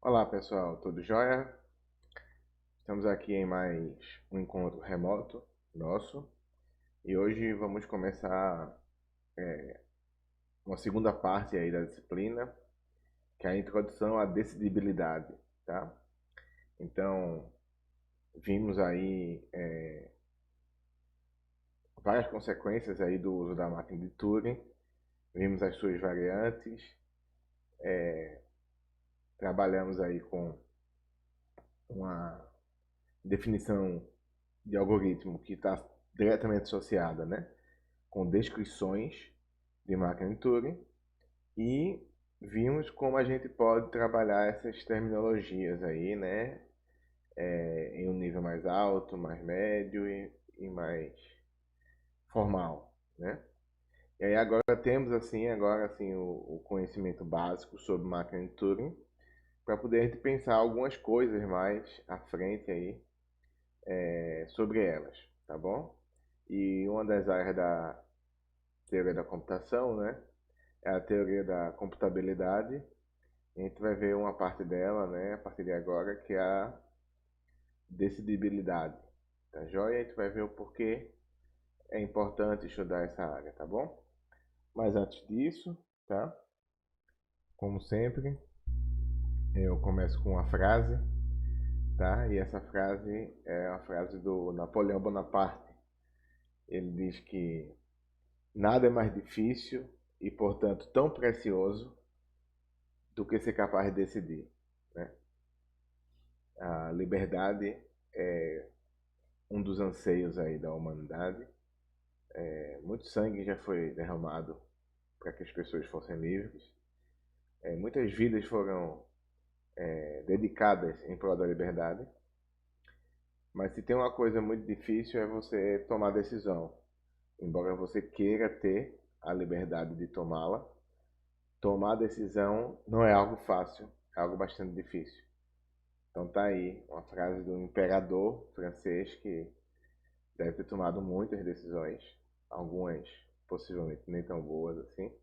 Olá pessoal, tudo jóia? Estamos aqui em mais um encontro remoto nosso e hoje vamos começar uma segunda parte aí da disciplina, que é a introdução à decidibilidade, tá? Então, vimos aí várias consequências aí do uso da máquina de Turing, vimos as suas variantes, trabalhamos aí com uma definição de algoritmo que está diretamente associada, né, com descrições de máquina de Turing e vimos como a gente pode trabalhar essas terminologias aí, né, em um nível mais alto, mais médio e mais formal, né? E aí agora assim o conhecimento básico sobre máquina de Turing para poder a gente pensar algumas coisas mais à frente aí sobre elas, tá bom? E uma das áreas da teoria da computação, né, é a teoria da computabilidade. A gente vai ver uma parte dela, né, a partir de agora, que é a decidibilidade. Tá joia? A gente vai ver o porquê é importante estudar essa área, tá bom? Mas antes disso, tá? Como sempre, eu começo com uma frase, tá? E essa frase é uma frase do Napoleão Bonaparte. Ele diz que nada é mais difícil e, portanto, tão precioso do que ser capaz de decidir, né? A liberdade é um dos anseios aí da humanidade. Muito sangue já foi derramado para que as pessoas fossem livres. Muitas vidas foram dedicadas em prol da liberdade. Mas se tem uma coisa muito difícil é você tomar decisão. Embora você queira ter a liberdade de tomá-la, tomar decisão não é algo fácil, é algo bastante difícil. Então tá aí uma frase do imperador francês que deve ter tomado muitas decisões, algumas possivelmente nem tão boas assim,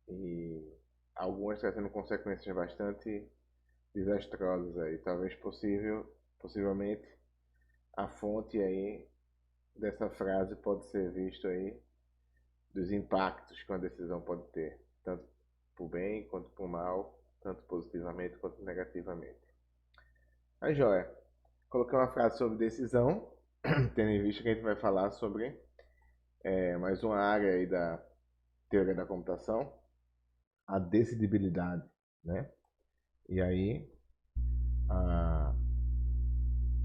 e algumas trazendo consequências bastante desastrosas aí. Possivelmente, a fonte aí dessa frase pode ser visto aí dos impactos que uma decisão pode ter, tanto para o bem quanto para o mal, tanto positivamente quanto negativamente. Mas joia, coloquei uma frase sobre decisão, tendo em vista que a gente vai falar sobre mais uma área aí da teoria da computação, a decidibilidade, né? E aí, a,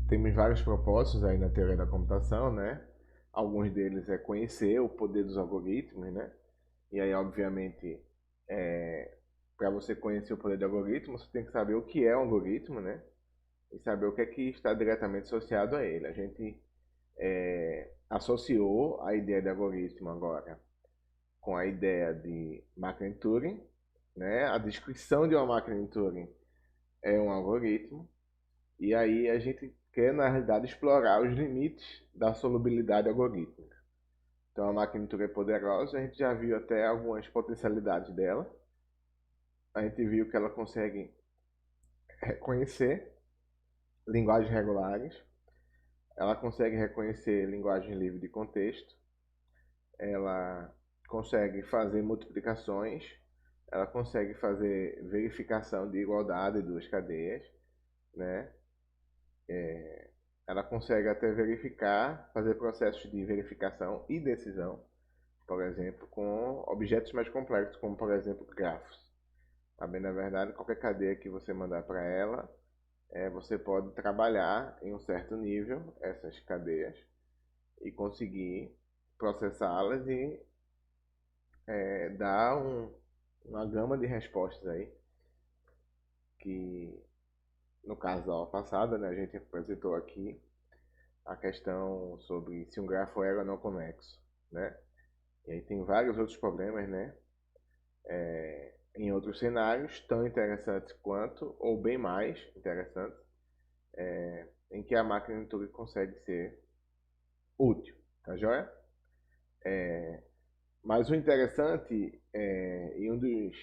temos vários propósitos aí na teoria da computação, né? Alguns deles é conhecer o poder dos algoritmos, né? E aí, obviamente, para você conhecer o poder do algoritmo, você tem que saber o que é um algoritmo, né? E saber o que é que está diretamente associado a ele. A gente associou a ideia de algoritmo agora com a ideia de máquina de Turing, né? A descrição de uma máquina de Turing é um algoritmo. E aí a gente quer, na realidade, explorar os limites da solubilidade algorítmica. Então a máquina de Turing é poderosa, a gente já viu até algumas potencialidades dela. A gente viu que ela consegue reconhecer linguagens regulares, ela consegue reconhecer linguagem livre de contexto, ela consegue fazer multiplicações, ela consegue fazer verificação de igualdade de duas cadeias, né? Ela consegue até verificar, fazer processos de verificação e decisão, por exemplo, com objetos mais complexos, como por exemplo grafos. Tá bem, na verdade, qualquer cadeia que você mandar para ela, você pode trabalhar em um certo nível essas cadeias e conseguir processá-las e dar uma gama de respostas aí que no caso da aula passada, né, a gente apresentou aqui a questão sobre se um grafo é ou não conexo, né? E aí tem vários outros problemas, né? Em outros cenários tão interessantes quanto, ou bem mais interessantes, em que a máquina de Turing consegue ser útil, tá joia? Mas o interessante e um dos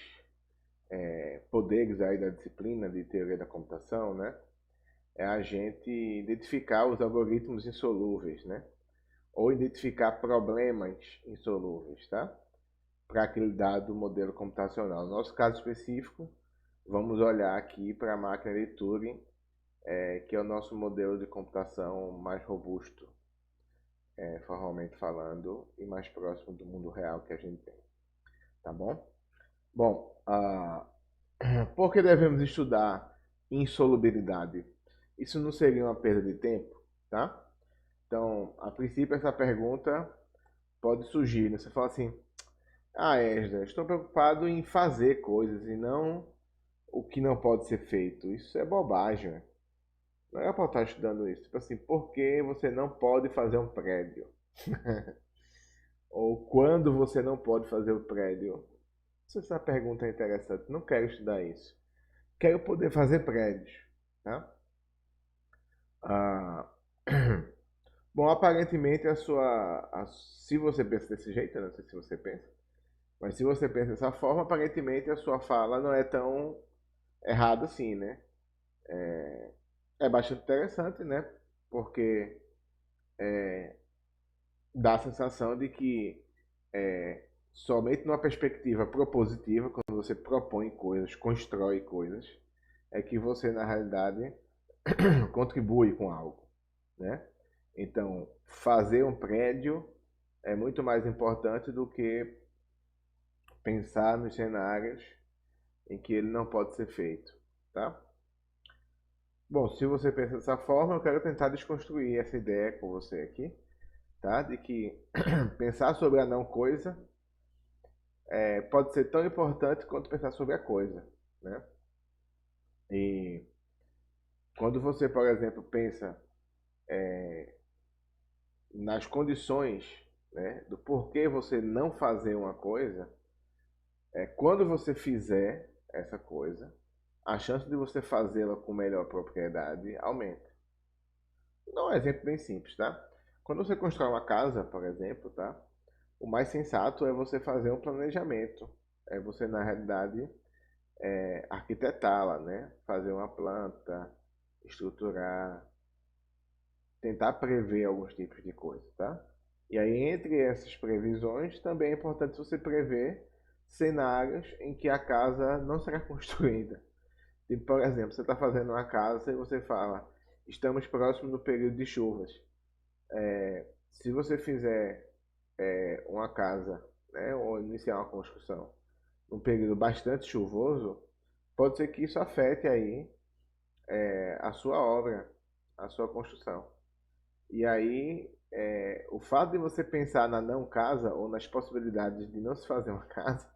poderes aí da disciplina de teoria da computação, né? É a gente identificar os algoritmos insolúveis, né? Ou identificar problemas insolúveis, tá? Para aquele dado modelo computacional. No nosso caso específico, vamos olhar aqui para a máquina de Turing, que é o nosso modelo de computação mais robusto, formalmente falando, e mais próximo do mundo real que a gente tem, tá bom? Bom, por que devemos estudar insolubilidade? Isso não seria uma perda de tempo, tá? Então, a princípio, essa pergunta pode surgir, né? Você fala assim, Esdras, estou preocupado em fazer coisas e não o que não pode ser feito. Isso é bobagem, né? Não é para estar estudando isso. Tipo assim, por que você não pode fazer um prédio? Ou quando você não pode fazer o prédio? Essa pergunta é interessante. Não quero estudar isso. Quero poder fazer prédios, tá? Ah, bom, aparentemente se você pensa desse jeito, eu não sei se você pensa, mas se você pensa dessa forma, aparentemente a sua fala não é tão errada assim, né? É bastante interessante, né? Porque dá a sensação de que somente numa perspectiva propositiva, quando você propõe coisas, constrói coisas, é que você na realidade contribui com algo, né? Então, fazer um prédio é muito mais importante do que pensar nos cenários em que ele não pode ser feito, tá? Bom, se você pensa dessa forma, eu quero tentar desconstruir essa ideia com você aqui, tá? De que pensar sobre a não coisa pode ser tão importante quanto pensar sobre a coisa, né? E quando você, por exemplo, pensa nas condições, né, do porquê você não fazer uma coisa, quando você fizer essa coisa, a chance de você fazê-la com melhor propriedade aumenta. Vou dar um exemplo bem simples, tá? Quando você constrói uma casa, por exemplo, tá? O mais sensato é você fazer um planejamento. É você, na realidade, arquitetá-la, né? Fazer uma planta, estruturar, tentar prever alguns tipos de coisa, tá? E aí, entre essas previsões, também é importante você prever cenários em que a casa não será construída. Tipo, por exemplo, você está fazendo uma casa e você fala, estamos próximos do período de chuvas. Se você fizer uma casa, né, ou iniciar uma construção num período bastante chuvoso, pode ser que isso afete aí a sua obra, a sua construção. E aí, o fato de você pensar na não casa ou nas possibilidades de não se fazer uma casa,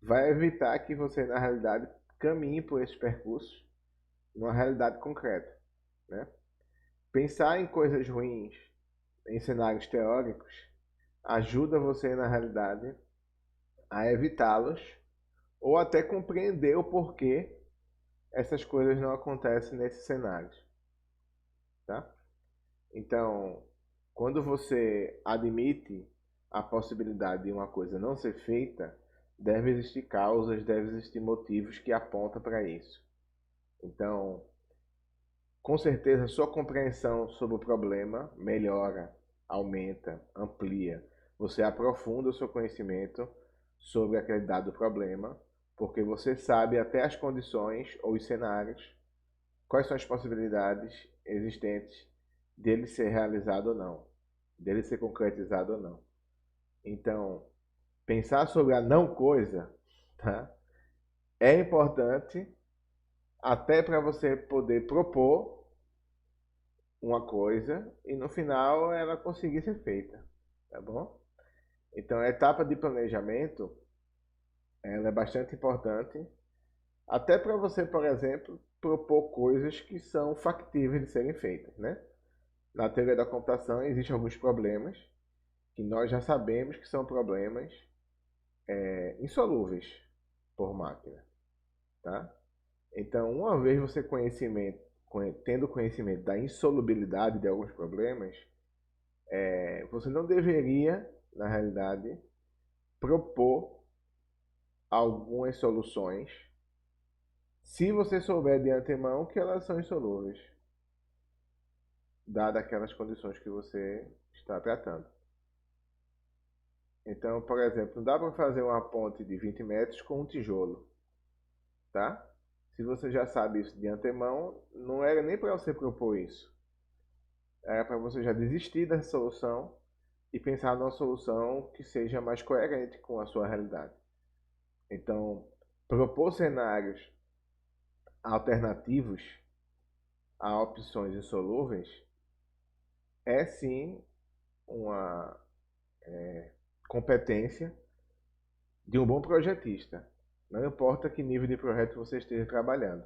vai evitar que você, na realidade, caminhe por esses percursos numa realidade concreta, né? Pensar em coisas ruins, em cenários teóricos, ajuda você, na realidade, a evitá-los ou até compreender o porquê essas coisas não acontecem nesses cenários, tá? Então, quando você admite a possibilidade de uma coisa não ser feita, deve existir causas, deve existir motivos que apontam para isso. Então, com certeza, sua compreensão sobre o problema melhora, aumenta, amplia. Você aprofunda o seu conhecimento sobre aquele dado problema, porque você sabe até as condições ou os cenários, quais são as possibilidades existentes dele ser realizado ou não, dele ser concretizado ou não. Então, pensar sobre a não coisa, tá? É importante até para você poder propor uma coisa e no final ela conseguir ser feita, tá bom? Então, a etapa de planejamento, ela é bastante importante, até para você, por exemplo, propor coisas que são factíveis de serem feitas, né? Na teoria da computação existem alguns problemas que nós já sabemos que são problemas insolúveis por máquina, tá? Então, uma vez você tendo conhecimento da insolubilidade de alguns problemas, você não deveria, na realidade, propor algumas soluções se você souber de antemão que elas são insolúveis, dadas aquelas condições que você está tratando. Então, por exemplo, não dá para fazer uma ponte de 20 metros com um tijolo, tá? Se você já sabe isso de antemão, não era nem para você propor isso. Era para você já desistir dessa solução e pensar numa solução que seja mais coerente com a sua realidade. Então, propor cenários alternativos a opções insolúveis é sim uma competência de um bom projetista. Não importa que nível de projeto você esteja trabalhando.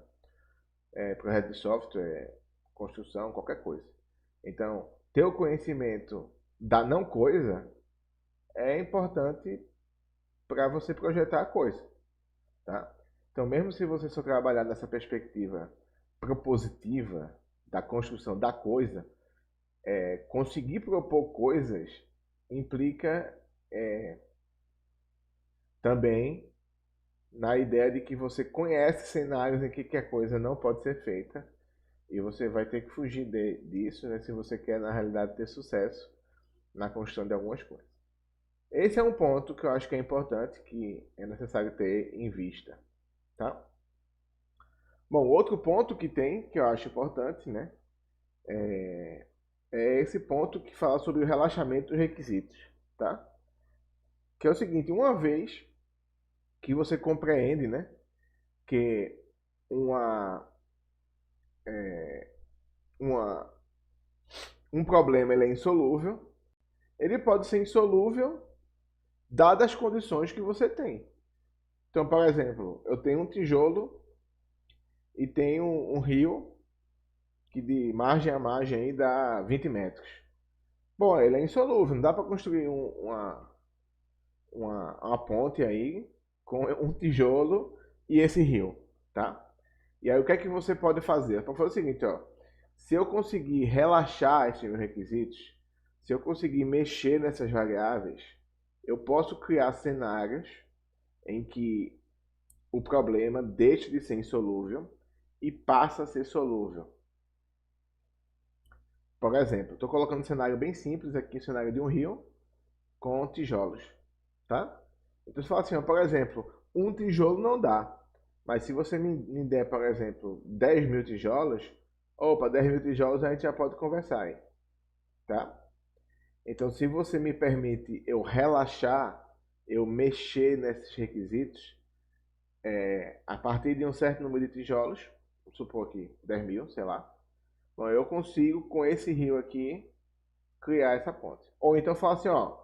Projeto de software, construção, qualquer coisa. Então, ter o conhecimento da não coisa é importante para você projetar a coisa. Tá? Então, mesmo se você só trabalhar nessa perspectiva propositiva da construção da coisa, conseguir propor coisas implica também na ideia de que você conhece cenários em que a coisa não pode ser feita e você vai ter que fugir disso, né, se você quer, na realidade, ter sucesso na construção de algumas coisas. Esse é um ponto que eu acho que é importante, que é necessário ter em vista. Tá? Bom, outro ponto que tem, que eu acho importante, né, é esse ponto que fala sobre o relaxamento dos requisitos. Tá? Que é o seguinte, uma vez que você compreende, né, que uma, uma, um problema ele é insolúvel, ele pode ser insolúvel dadas as condições que você tem. Então, por exemplo, eu tenho um tijolo e tenho um rio que de margem a margem aí dá 20 metros. Bom, ele é insolúvel, não dá para construir uma ponte aí com um tijolo e esse rio, tá? E aí o que é que você pode fazer? Pode fazer o seguinte, ó. Se eu conseguir relaxar esses meus requisitos, se eu conseguir mexer nessas variáveis, eu posso criar cenários em que o problema deixa de ser insolúvel e passa a ser solúvel. Por exemplo, estou colocando um cenário bem simples aqui, um cenário de um rio com tijolos, tá? Então você fala assim, ó, por exemplo, um tijolo não dá, mas se você me der, por exemplo, 10 mil tijolos, opa, 10 mil tijolos a gente já pode conversar aí, tá? Então, se você me permite eu relaxar, eu mexer nesses requisitos, a partir de um certo número de tijolos, vamos supor aqui 10 mil, sei lá, bom, eu consigo com esse rio aqui criar essa ponte. Ou então fala assim, ó,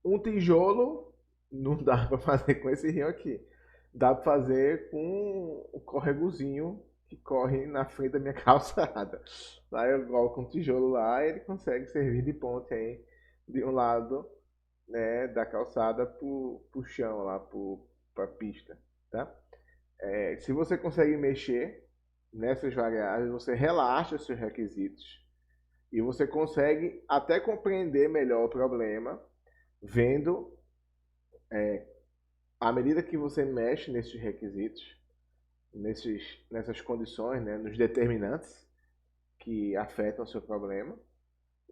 um tijolo não dá para fazer com esse rio aqui. Dá para fazer com o corregozinho que corre na frente da minha calçada. Lá eu coloco um tijolo lá e ele consegue servir de ponte aí de um lado, né, da calçada pro chão lá, pra pista, tá? Se você consegue mexer nessas variáveis, você relaxa os seus requisitos e você consegue até compreender melhor o problema vendo, à medida que você mexe nesses requisitos, nessas condições, né, nos determinantes que afetam o seu problema,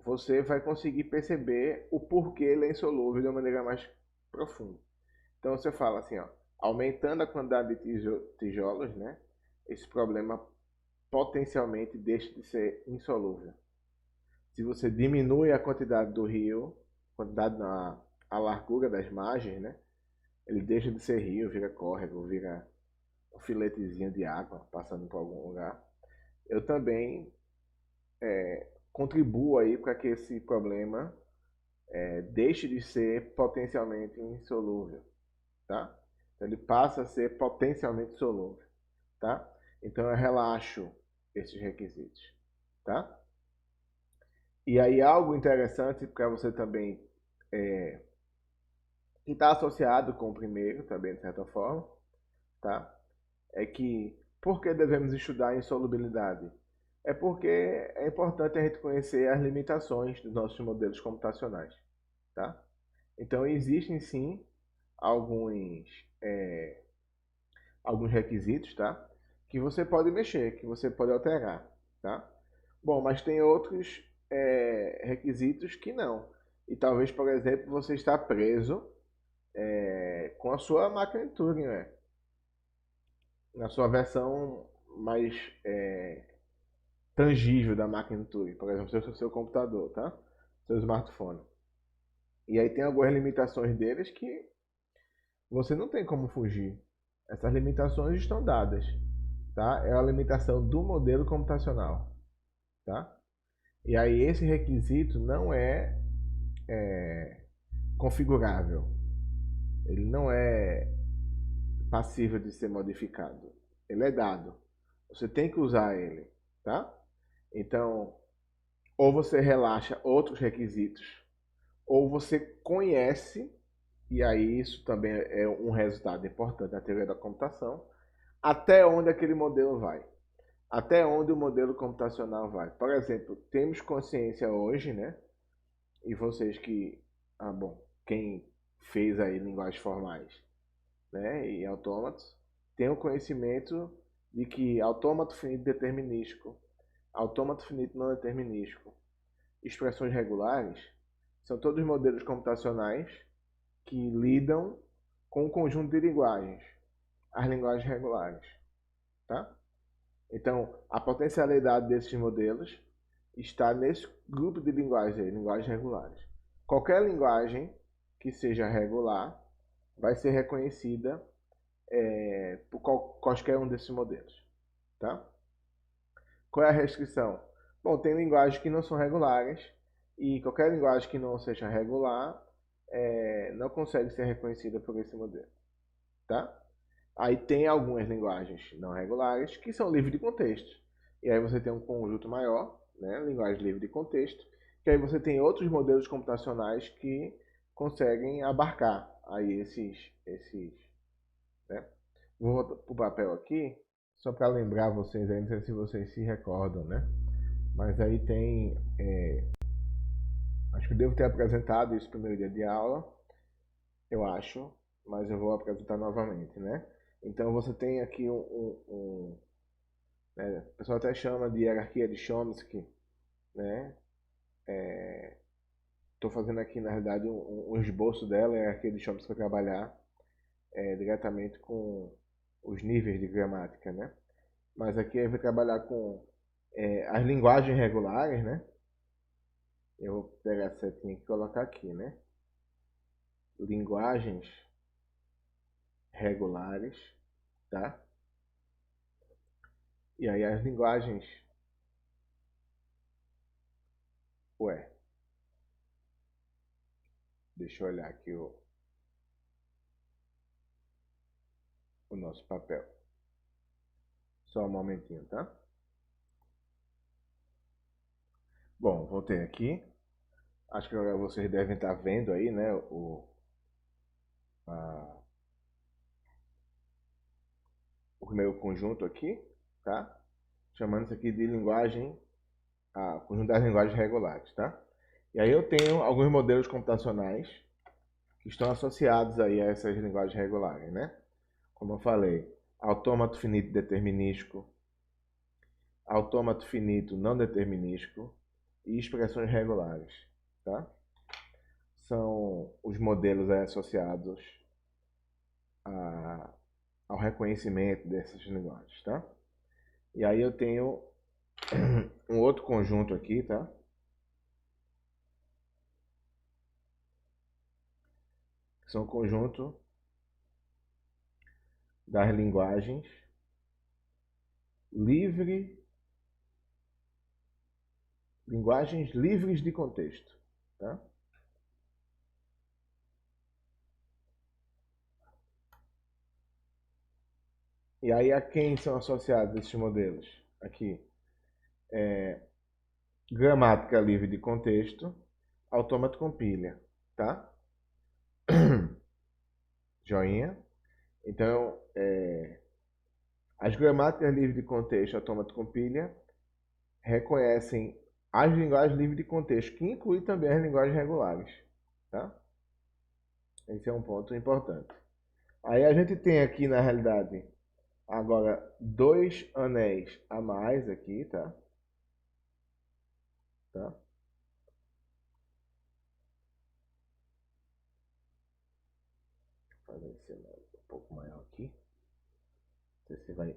você vai conseguir perceber o porquê ele é insolúvel de uma maneira mais profunda. Então você fala assim, ó, aumentando a quantidade de tijolos, né, esse problema potencialmente deixa de ser insolúvel. Se você diminui a quantidade do rio, a largura das margens, né, ele deixa de ser rio, vira córrego, vira um filetezinho de água passando por algum lugar. Eu também contribuo aí para que esse problema deixe de ser potencialmente insolúvel, tá? Então ele passa a ser potencialmente solúvel, tá? Então eu relaxo esses requisitos, tá? E aí algo interessante para você também que está associado com o primeiro também de certa forma, tá? É que por que devemos estudar insolubilidade? É porque é importante a gente conhecer as limitações dos nossos modelos computacionais, tá? Então existem sim alguns alguns requisitos, tá? que você pode mexer, que você pode alterar, tá? Bom, mas tem outros requisitos que não. E talvez, por exemplo, você está preso com a sua máquina de Turing, né? Na sua versão mais tangível da máquina de Turing, por exemplo, seu computador, tá? Seu smartphone. E aí tem algumas limitações deles que você não tem como fugir. Essas limitações estão dadas, tá? É a limitação do modelo computacional, tá? E aí esse requisito não é configurável. Ele não é passível de ser modificado. Ele é dado. Você tem que usar ele, tá? Então, ou você relaxa outros requisitos, ou você conhece, e aí isso também é um resultado importante da teoria da computação, até onde aquele modelo vai. Até onde o modelo computacional vai. Por exemplo, temos consciência hoje, né? E vocês que, bom, quem fez aí linguagens formais, né, e autômatos, tem o conhecimento de que autômato finito determinístico, autômato finito não determinístico, expressões regulares, são todos modelos computacionais que lidam com um conjunto de linguagens, as linguagens regulares, tá? Então, a potencialidade desses modelos está nesse grupo de linguagens aí, linguagens regulares. Qualquer linguagem que seja regular vai ser reconhecida por qualquer um desses modelos, tá? Qual é a restrição? Bom, tem linguagens que não são regulares e qualquer linguagem que não seja regular não consegue ser reconhecida por esse modelo, tá? Aí tem algumas linguagens não regulares que são livres de contexto. E aí você tem um conjunto maior, né, linguagem livre de contexto, que aí você tem outros modelos computacionais que conseguem abarcar aí né? Vou voltar para o papel aqui, só para lembrar vocês aí, não sei se vocês se recordam, né? Mas aí tem, acho que eu devo ter apresentado isso no primeiro dia de aula, eu acho, mas eu vou apresentar novamente, né? Então você tem aqui né, o pessoal até chama de hierarquia de Chomsky, né? Estou fazendo aqui, na realidade, um esboço dela, a hierarquia de Chomsky para trabalhar diretamente com os níveis de gramática, né? Mas aqui eu vou trabalhar com as linguagens regulares, né? Eu vou pegar a setinha e colocar aqui, né? Linguagens regulares, tá? E aí as linguagens... Ué, deixa eu olhar aqui o nosso papel. Só um momentinho, tá? Bom, voltei aqui. Acho que agora vocês devem estar vendo aí, né? A, o meu conjunto aqui, tá? Chamando isso aqui de linguagem, conjunto das linguagens regulares, tá? E aí eu tenho alguns modelos computacionais que estão associados aí a essas linguagens regulares, né? Como eu falei, autômato finito determinístico, autômato finito não determinístico e expressões regulares, tá? São os modelos associados ao reconhecimento dessas linguagens, tá? E aí eu tenho um outro conjunto aqui, tá? Que são o conjunto das linguagens linguagens livres de contexto, tá? E aí a quem são associados esses modelos? Aqui, gramática livre de contexto, autômato compilha, tá? Joinha. Então, as gramáticas livres de contexto, autômato compilha, reconhecem as linguagens livres de contexto, que inclui também as linguagens regulares, tá? Esse é um ponto importante. Aí a gente tem aqui, na realidade, Agora, 2 anéis a mais aqui, tá? Tá? Vou fazer esse um pouco maior aqui. Não sei se vai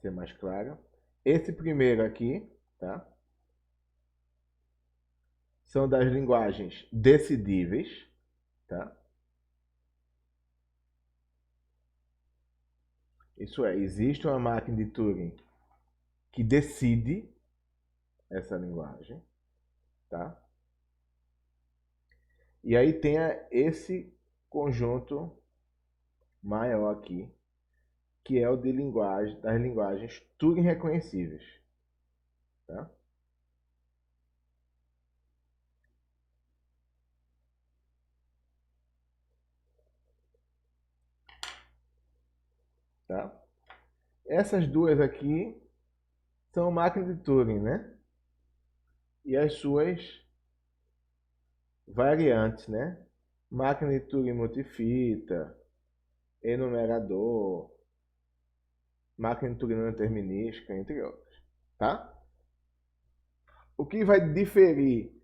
ser mais claro. Esse primeiro aqui, tá? São das linguagens decidíveis, tá? Isso é, existe uma máquina de Turing que decide essa linguagem, tá? E aí tem esse conjunto maior aqui, que é o de linguagem, das linguagens Turing reconhecíveis, tá? Tá? Essas duas aqui são máquinas de Turing, né? E as suas variantes, né? Máquina de Turing multifita, enumerador, máquina de Turing não determinística, entre outras, tá? O que vai diferir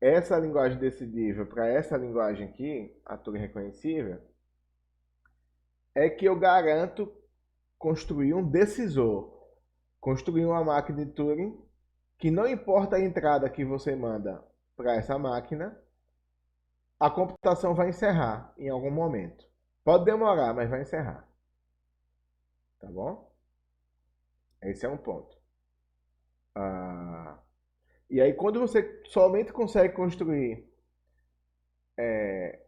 essa linguagem decidível para essa linguagem aqui, a Turing reconhecível, é que eu garanto construir um decisor, construir uma máquina de Turing que não importa a entrada que você manda para essa máquina, a computação vai encerrar em algum momento. Pode demorar, mas vai encerrar. Tá bom? Esse é um ponto. Ah, e aí, quando você somente consegue construir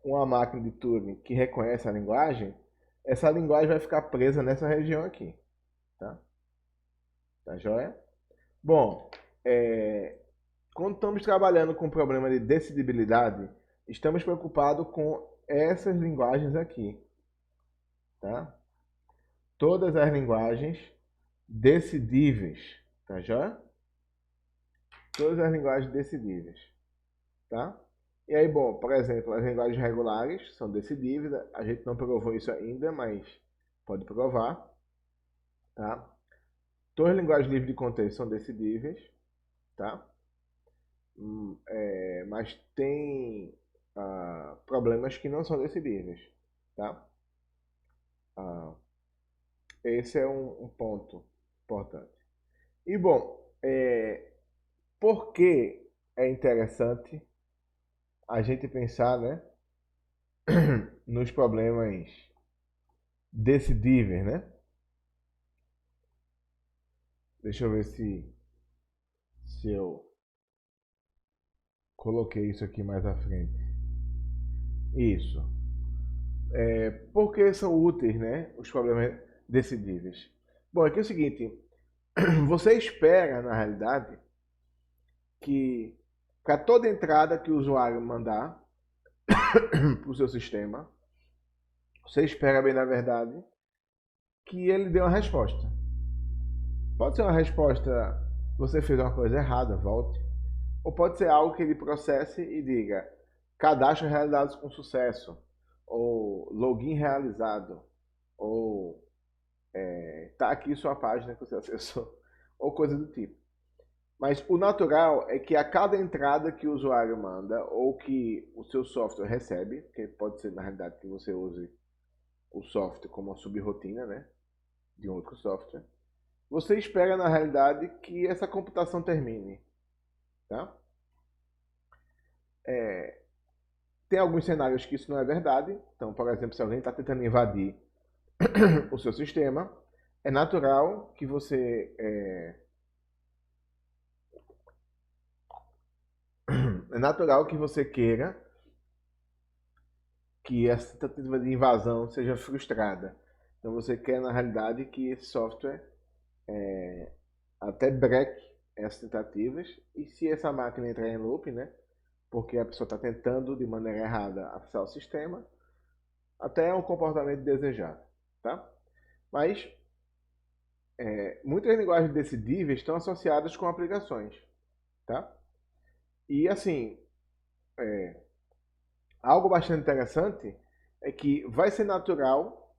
uma máquina de Turing que reconhece a linguagem, essa linguagem vai ficar presa nessa região aqui. Tá? Tá joia? Bom, quando estamos trabalhando com o problema de decidibilidade, estamos preocupados com essas linguagens aqui. Tá? Todas as linguagens decidíveis. Tá joia? Todas as linguagens decidíveis. Tá? E aí, bom, por exemplo, as linguagens regulares são decidíveis. A gente não provou isso ainda, mas pode provar. Tá? Todas as linguagens livres de contexto são decidíveis. Tá? Mas tem problemas que não são decidíveis. Tá? Ah, esse é um ponto importante. E, bom, por que é interessante a gente pensar, né, nos problemas decidíveis, né? Deixa eu ver se eu coloquei isso aqui mais à frente. Isso. Por que são úteis, né, os problemas decidíveis? Bom, aqui é o seguinte, você espera, na realidade, que para toda entrada que o usuário mandar para o seu sistema, você espera bem, na verdade, que ele dê uma resposta. Pode ser uma resposta, você fez uma coisa errada, volte. Ou pode ser algo que ele processe e diga, cadastro realizado com sucesso, ou login realizado, ou tá aqui sua página que você acessou, ou coisa do tipo. Mas o natural é que a cada entrada que o usuário manda, ou que o seu software recebe, que pode ser na realidade que você use o software como uma subrotina, né, de um outro software, você espera na realidade que essa computação termine, tá? Tem alguns cenários que isso não é verdade. Então, por exemplo, se alguém está tentando invadir o seu sistema, é natural que você queira que essa tentativa de invasão seja frustrada. Então, você quer na realidade que esse software até breque essas tentativas, e se essa máquina entrar em loop, né, porque a pessoa está tentando de maneira errada acessar o sistema, até é um comportamento desejado, tá? Mas muitas linguagens decidíveis estão associadas com aplicações, tá? E assim, algo bastante interessante é que vai ser natural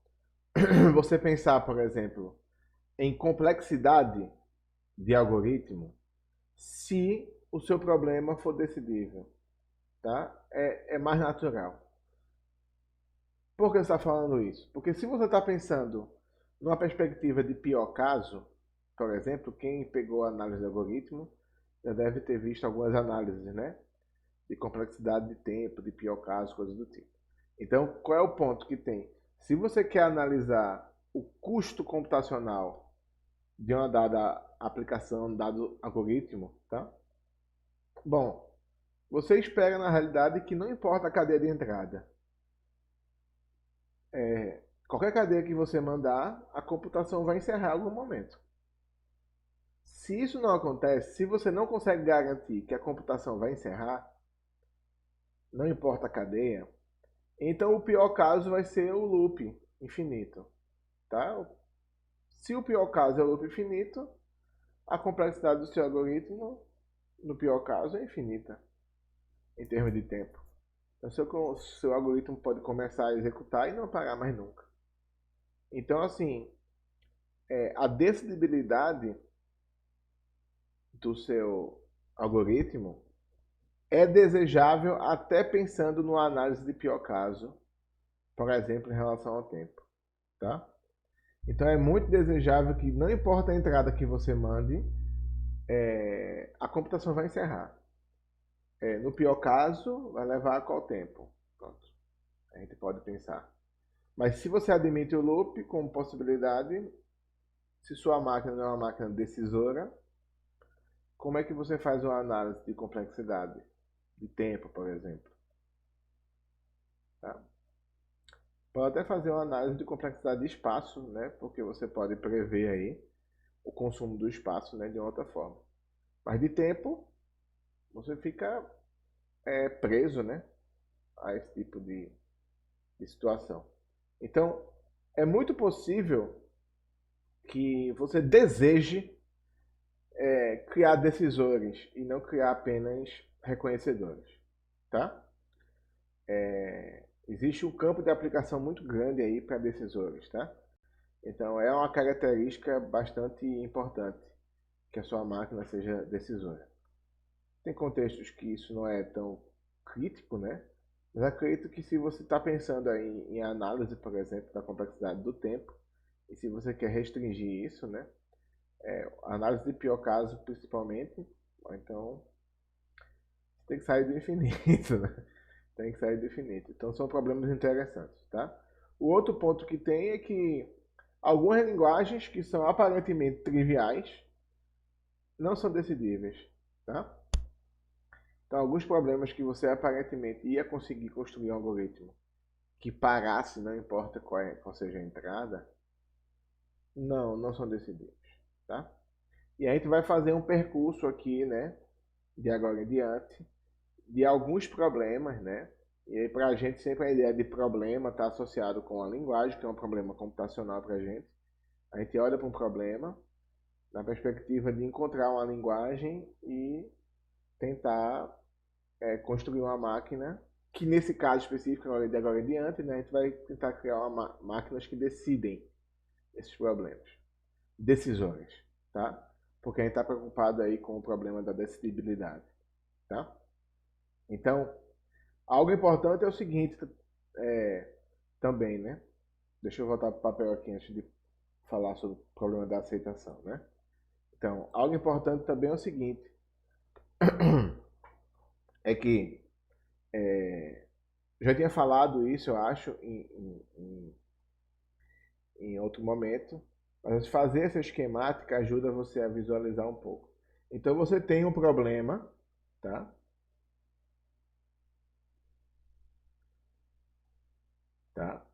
você pensar, por exemplo, em complexidade de algoritmo, se o seu problema for decidível, tá? É mais natural. Por que você está falando isso? Porque se você está pensando numa perspectiva de pior caso, por exemplo, quem pegou a análise de algoritmo já deve ter visto algumas análises, né? De complexidade de tempo, de pior caso, coisas do tipo. Então, qual é o ponto que tem? Se você quer analisar o custo computacional de uma dada aplicação, um dado algoritmo, tá? Bom, você espera na realidade que não importa a cadeia de entrada. Qualquer cadeia que você mandar, a computação vai encerrar em algum momento. Se isso não acontece, se você não consegue garantir que a computação vai encerrar, não importa a cadeia, então o pior caso vai ser o loop infinito, tá? Se o pior caso é o loop infinito, a complexidade do seu algoritmo, no pior caso, é infinita, em termos de tempo. Então, seu algoritmo pode começar a executar e não parar mais nunca. Então, assim, a decidibilidade do seu algoritmo é desejável até pensando numa análise de pior caso, por exemplo, em relação ao tempo, tá? Então é muito desejável que não importa a entrada que você mande, a computação vai encerrar. No pior caso, vai levar qual tempo? Pronto. A gente pode pensar. Mas se você admite o loop como possibilidade, se sua máquina não é uma máquina decisora, como é que você faz uma análise de complexidade? De tempo, por exemplo. Tá? Pode até fazer uma análise de complexidade de espaço, né? Porque você pode prever aí o consumo do espaço, né? De outra forma. Mas de tempo, você fica preso, né? A esse tipo de situação. Então, é muito possível que você deseje criar decisores e não criar apenas reconhecedores, tá? Existe um campo de aplicação muito grande aí para decisores, tá? Então é uma característica bastante importante que a sua máquina seja decisora. Tem contextos que isso não é tão crítico, né? Mas acredito que se você está pensando aí em análise, por exemplo, da complexidade do tempo, e se você quer restringir isso, né? Análise de pior caso, principalmente, então tem que sair do infinito, né? Tem que sair do infinito. Então são problemas interessantes, tá? O outro ponto que tem é que algumas linguagens que são aparentemente triviais não são decidíveis, tá? Então alguns problemas que você aparentemente ia conseguir construir um algoritmo que parasse, não importa qual seja a entrada, não são decidíveis, tá? E a gente vai fazer um percurso aqui, né, de agora em diante, de alguns problemas, né? E aí para a gente sempre a ideia de problema está associado com a linguagem, que é um problema computacional para a gente. A gente olha para um problema na perspectiva de encontrar uma linguagem e tentar construir uma máquina, que nesse caso específico, de agora em diante, né, a gente vai tentar criar máquinas que decidem esses problemas. Decisões, tá? Porque a gente está preocupado aí com o problema da decidibilidade, tá? Então, algo importante é o seguinte também, né? Deixa eu voltar para o papel aqui antes de falar sobre o problema da aceitação, né? Então, algo importante também é o seguinte, é que já tinha falado isso, eu acho, em outro momento, mas fazer essa esquemática ajuda você a visualizar um pouco. Então você tem um problema, tá? Tá?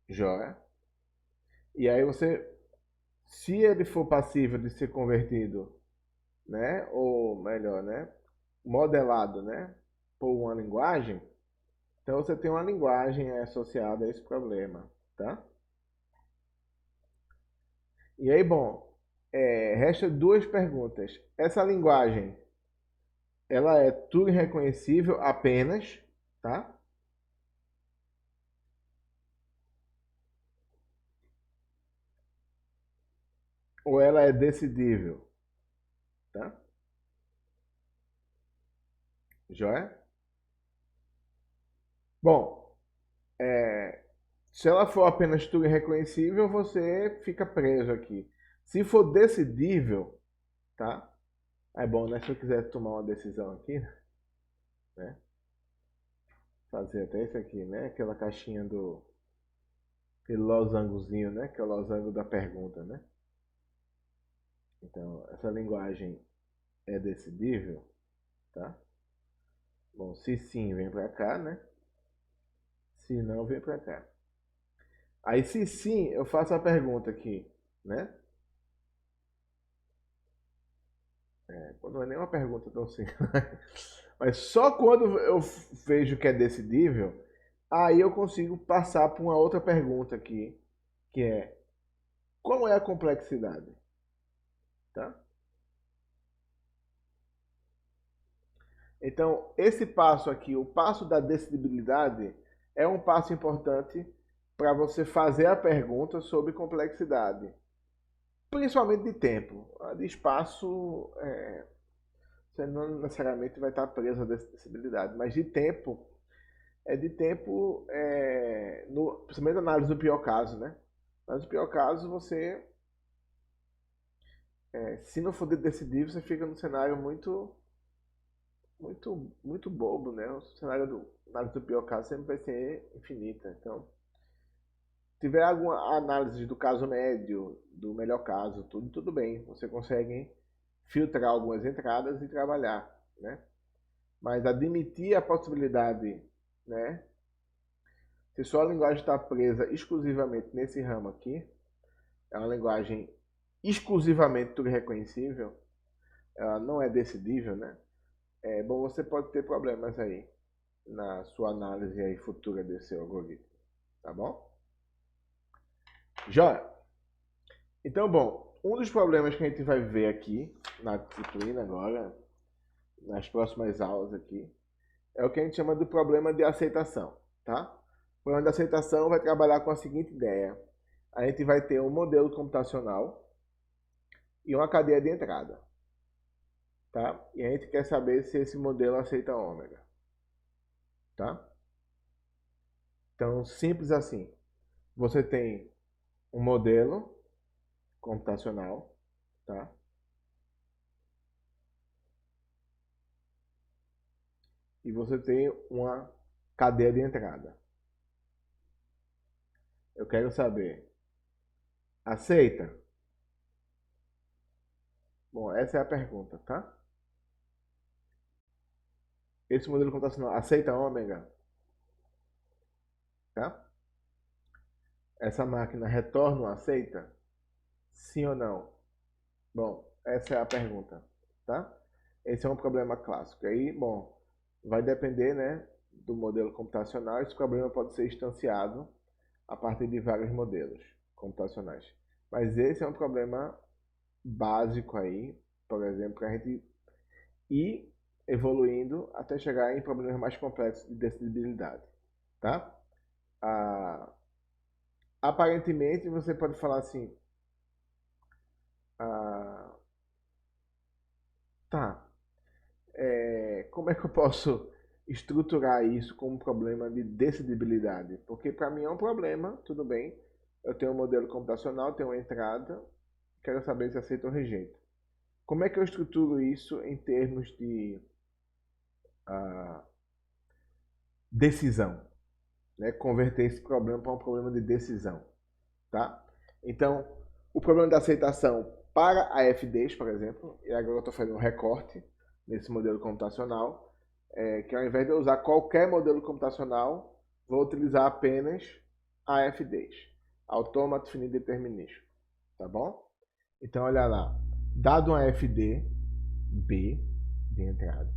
Joia. E aí você, se ele for passível de ser convertido, né? Ou melhor, né? Modelado, né? Por uma linguagem, então você tem uma linguagem associada a esse problema, tá? E aí, bom, resta duas perguntas. Essa linguagem, ela é Turing reconhecível apenas, tá? ou ela é decidível? Tá? Joia? Bom, se ela for apenas tudo irreconhecível, você fica preso aqui. Se for decidível, tá? É bom, né? Se eu quiser tomar uma decisão aqui, né? Fazer até isso aqui, né? Aquela caixinha do... Aquele losangozinho, né? Que é o losango da pergunta, né? Então, essa linguagem é decidível, tá? Bom, se sim, vem pra cá, né? Se não, vem pra cá. Aí, se sim, eu faço a pergunta aqui, né? Não é nem uma pergunta tão simples. Mas só quando eu vejo que é decidível, aí eu consigo passar para uma outra pergunta aqui, que é: qual é a complexidade? Tá? Então, esse passo aqui, o passo da decidibilidade, é um passo importante para você fazer a pergunta sobre complexidade, principalmente de tempo. A de espaço, você não necessariamente vai estar preso à decidibilidade, mas de tempo, principalmente na análise do pior caso, né? Mas no pior caso, você, se não for decidir, você fica num cenário muito bobo, né? O cenário do análise do pior caso sempre vai ser infinita. Então, se tiver alguma análise do caso médio, do melhor caso, tudo bem. Você consegue filtrar algumas entradas e trabalhar, né? Mas admitir a possibilidade, né? Se só a linguagem está presa exclusivamente nesse ramo aqui, é uma linguagem exclusivamente tudo reconhecível, ela não é decidível, né? É bom, você pode ter problemas aí na sua análise aí futura desse algoritmo, tá bom? Joia? Então, bom, um dos problemas que a gente vai ver aqui na disciplina agora, nas próximas aulas aqui, é o que a gente chama do problema de aceitação, tá? O problema de aceitação vai trabalhar com a seguinte ideia: a gente vai ter um modelo computacional e uma cadeia de entrada, tá? E a gente quer saber se esse modelo aceita ômega, tá? Então, simples assim. Você tem um modelo computacional, tá? E você tem uma cadeia de entrada. Eu quero saber, aceita? Bom, essa é a pergunta, tá? Esse modelo computacional aceita ômega, tá? Essa máquina retorna um aceita? Sim ou não? Bom, essa é a pergunta, tá? Esse é um problema clássico. Aí, bom, vai depender, né, do modelo computacional. Esse problema pode ser instanciado a partir de vários modelos computacionais. Mas esse é um problema básico aí, por exemplo, para a gente ir evoluindo até chegar em problemas mais complexos de decidibilidade, tá? Ah, aparentemente, você pode falar assim, ah, tá, como é que eu posso estruturar isso como um problema de decidibilidade? Porque para mim é um problema, tudo bem, eu tenho um modelo computacional, tenho uma entrada, quero saber se aceita ou rejeita. Como é que eu estruturo isso em termos de ah, decisão? Né? Converter esse problema para um problema de decisão. Tá? Então, o problema da aceitação para AFDs, por exemplo, e agora eu estou fazendo um recorte nesse modelo computacional, que ao invés de eu usar qualquer modelo computacional, vou utilizar apenas AFDs, Autômato Finito Determinístico. Tá bom? Então, olha lá. Dado um AFD B de entrada,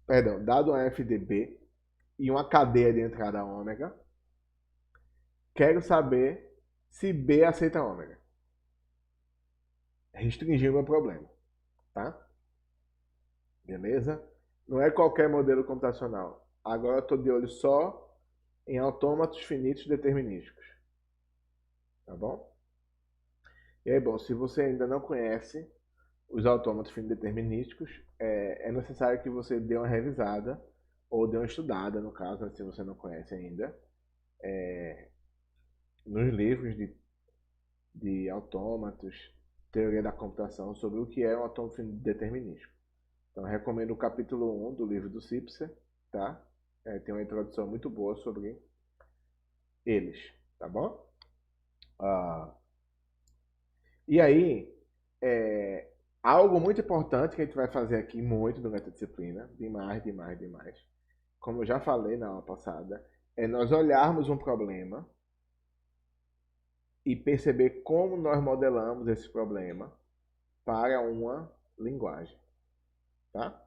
perdão, dado um AFD B e uma cadeia de entrada ômega, quero saber se B aceita ômega. Restringir o meu problema, tá? Beleza? Não é qualquer modelo computacional. Agora eu estou de olho só em autômatos finitos determinísticos. Tá bom? E aí, bom, se você ainda não conhece os autômatos finideterminísticos, é necessário que você dê uma revisada, ou dê uma estudada, no caso, né, se você não conhece ainda, nos livros de autômatos, teoria da computação, sobre o que é um autômato finideterminístico. Então, eu recomendo o capítulo 1 do livro do Sipser, tá? Tem uma introdução muito boa sobre eles, tá bom? Ah, e aí, é, algo muito importante que a gente vai fazer aqui muito durante a disciplina, demais, demais, demais, como eu já falei na aula passada, é nós olharmos um problema e perceber como nós modelamos esse problema para uma linguagem, tá?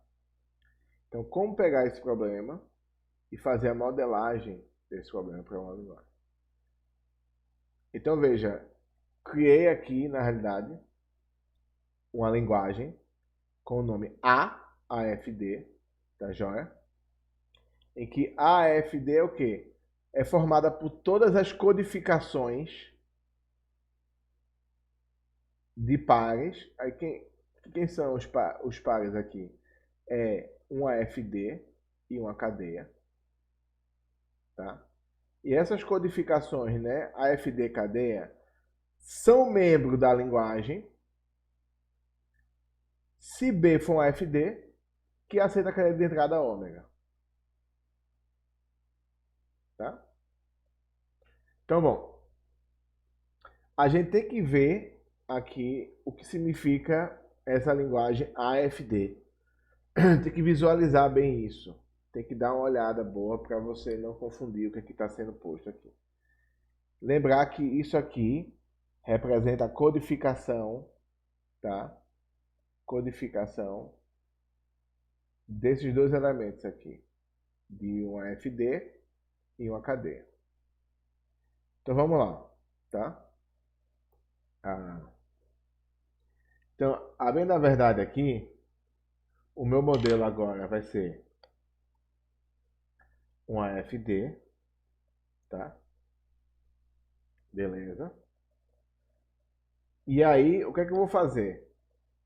Então, como pegar esse problema e fazer a modelagem desse problema para uma linguagem. Então, veja, criei aqui, na realidade, uma linguagem com o nome AFD, tá joia? Em que AFD é o quê? É formada por todas as codificações de pares. Aí quem são os pares aqui? É um AFD e uma cadeia, tá? E essas codificações, né, AFD cadeia, são membros da linguagem se B for um AFD que aceita a cadeia de entrada ômega, tá? Então, bom, a gente tem que ver aqui o que significa essa linguagem AFD. Tem que visualizar bem isso. Tem que dar uma olhada boa para você não confundir o que está sendo posto aqui. Lembrar que isso aqui representa a codificação, tá? Codificação desses dois elementos aqui, de uma AFD e uma cadeia. Então vamos lá, tá? Então, a bem da verdade aqui, o meu modelo agora vai ser um AFD, tá? Beleza. E aí, o que é que eu vou fazer?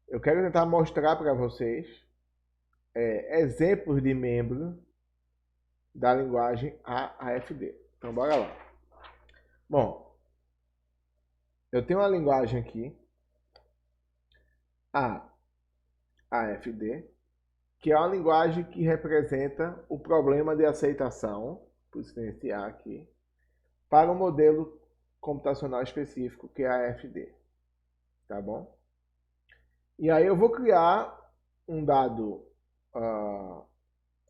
Eu quero tentar mostrar para vocês exemplos de membros da linguagem AFD. Então, bora lá. Bom, eu tenho uma linguagem aqui, AFD, que é uma linguagem que representa o problema de aceitação, por isso tem esse A aqui, para um modelo computacional específico, que é a AFD. Tá bom? E aí eu vou criar um dado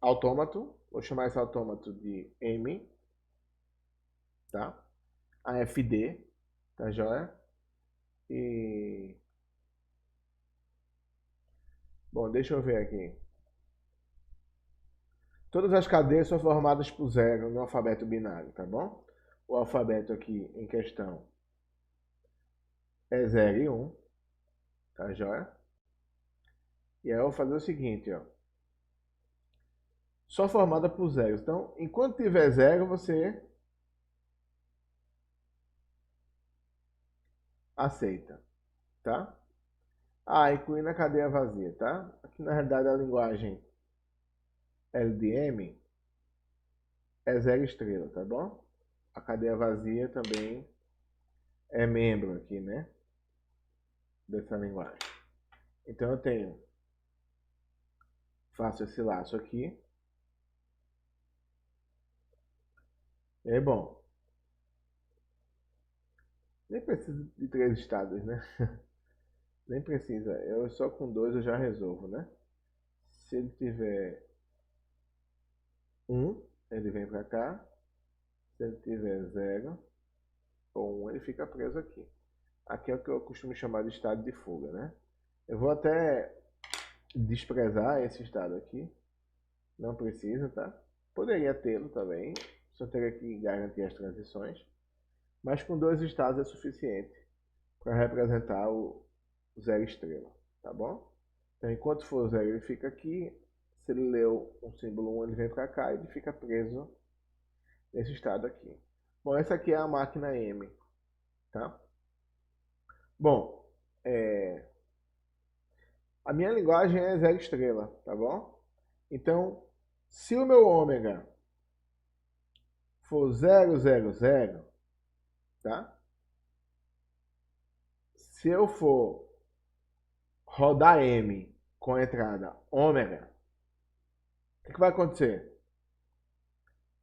autômato, vou chamar esse autômato de M, tá? AFD, tá joia? E... Bom, deixa eu ver aqui. Todas as cadeias são formadas por zero no alfabeto binário, tá bom? O alfabeto aqui em questão é 0 e 1, tá joia? E aí eu vou fazer o seguinte, ó. Só formada por zero. Então, enquanto tiver zero, você aceita, tá? Incluindo a cadeia vazia, tá? Aqui na realidade a linguagem LDM é 0 estrela, tá bom? A cadeia vazia também é membro aqui, né? Dessa linguagem. Então eu tenho, faço esse laço aqui. E aí, bom, nem precisa de 3 estados, né? Nem precisa. Eu só com 2 eu já resolvo, né? Se ele tiver 1, ele vem pra cá. Se ele tiver 0 ou 1, ele fica preso aqui. Aqui é o que eu costumo chamar de estado de fuga, né? Eu vou até desprezar esse estado aqui. Não precisa, tá? Poderia tê-lo também. Só teria que garantir as transições. Mas com 2 estados é suficiente para representar o 0 estrela, tá bom? Então, enquanto for 0, ele fica aqui. Se ele leu um símbolo 1, ele vem para cá e ele fica preso nesse estado aqui. Bom, essa aqui é a máquina M, tá? Bom, a minha linguagem é zero estrela, tá bom? Então, se o meu ômega for 000, tá? Se eu for rodar M com a entrada ômega, o que vai acontecer?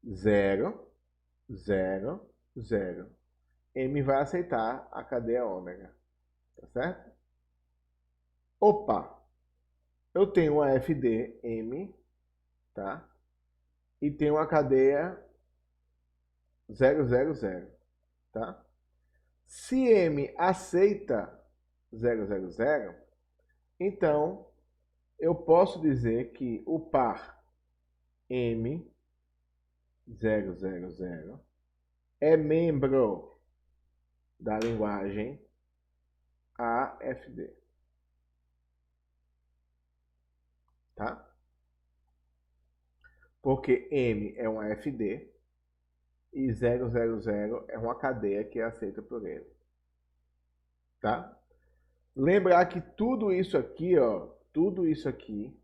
0, 0, 0. M vai aceitar a cadeia ômega, tá certo? Opa, eu tenho uma FD M, tá? E tenho uma cadeia 000, tá? Se M aceita 000, então eu posso dizer que o par M 000 é membro da linguagem AFD, tá? Porque M é uma FD e 000 é uma cadeia que é aceita por ele, tá? Lembrar que tudo isso aqui, ó, tudo isso aqui,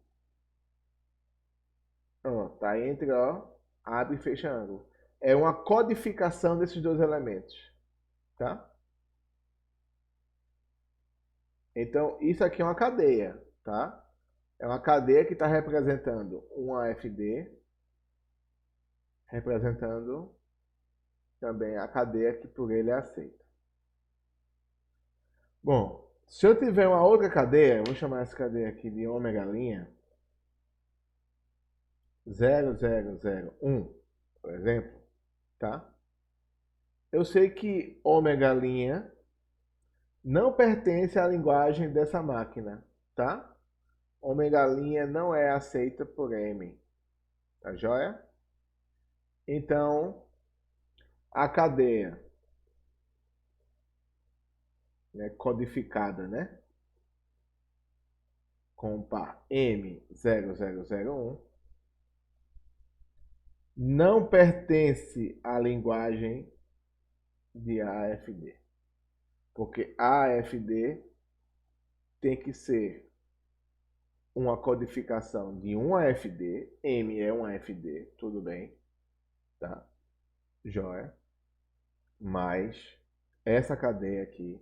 ó, tá entre, ó, abre e fecha ângulo. É uma codificação desses dois elementos, tá? Então, isso aqui é uma cadeia, tá? É uma cadeia que está representando uma AFD, representando também a cadeia que por ele é aceita. Bom, se eu tiver uma outra cadeia, eu vou chamar essa cadeia aqui de ômega linha 0001, por exemplo, tá? Eu sei que ômega linha não pertence à linguagem dessa máquina, tá? Ômega linha não é aceita por M, tá joia? Então, a cadeia, né, codificada, né, com o par M0001 não pertence à linguagem de AFD, porque AFD tem que ser uma codificação de um AFD, M é um AFD, tudo bem, tá? Joia. Mas essa cadeia aqui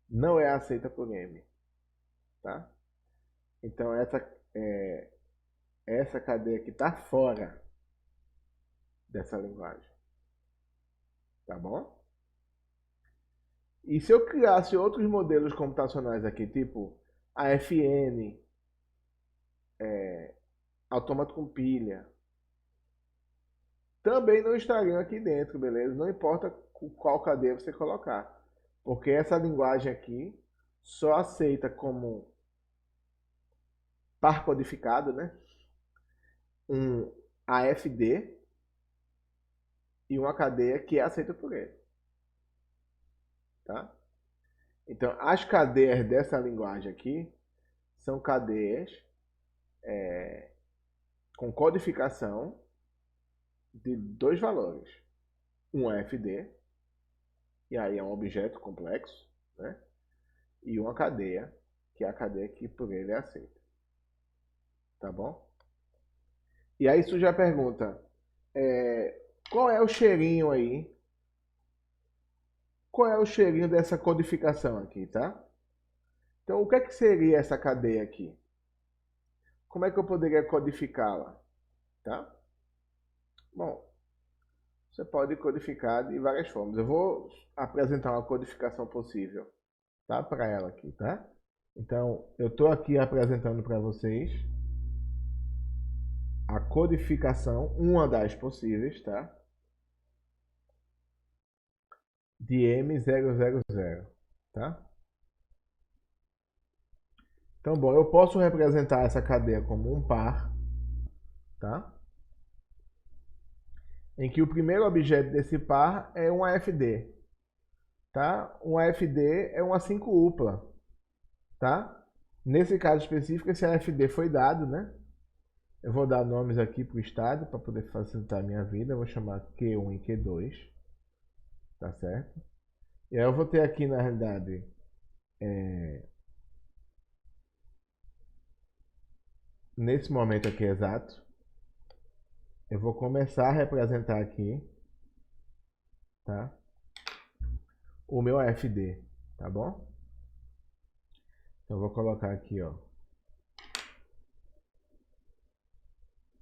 não é aceita por M, tá? Então essa cadeia aqui está fora dessa linguagem, tá bom? E se eu criasse outros modelos computacionais aqui, tipo AFN, autômato com pilha, também não estariam aqui dentro, beleza? Não importa qual cadeia você colocar, porque essa linguagem aqui só aceita como par codificado, né? Um AFD e uma cadeia que é aceita por ele, tá? Então, as cadeias dessa linguagem aqui são cadeias com codificação de dois valores. Um AFD, e aí é um objeto complexo, né? E uma cadeia, que é a cadeia que por ele é aceita. Tá bom? E aí surge a pergunta, qual é o cheirinho aí? Qual é o cheirinho dessa codificação aqui, tá? Então, o que é que seria essa cadeia aqui? Como é que eu poderia codificá-la? Tá? Bom, você pode codificar de várias formas. Eu vou apresentar uma codificação possível, tá? Para ela aqui, tá? Então, eu estou aqui apresentando para vocês a codificação, uma das possíveis, tá? De M000, tá? Então, bom, eu posso representar essa cadeia como um par, tá? Em que o primeiro objeto desse par é um AFD, tá? Um AFD é uma 5-upla, tá? Nesse caso específico, esse AFD foi dado, né? Eu vou dar nomes aqui para o estado para poder facilitar a minha vida. Eu vou chamar Q1 e Q2, tá certo? E aí eu vou ter aqui, na realidade, nesse momento aqui exato, eu vou começar a representar aqui, tá? O meu FD, tá bom? Então eu vou colocar aqui, ó.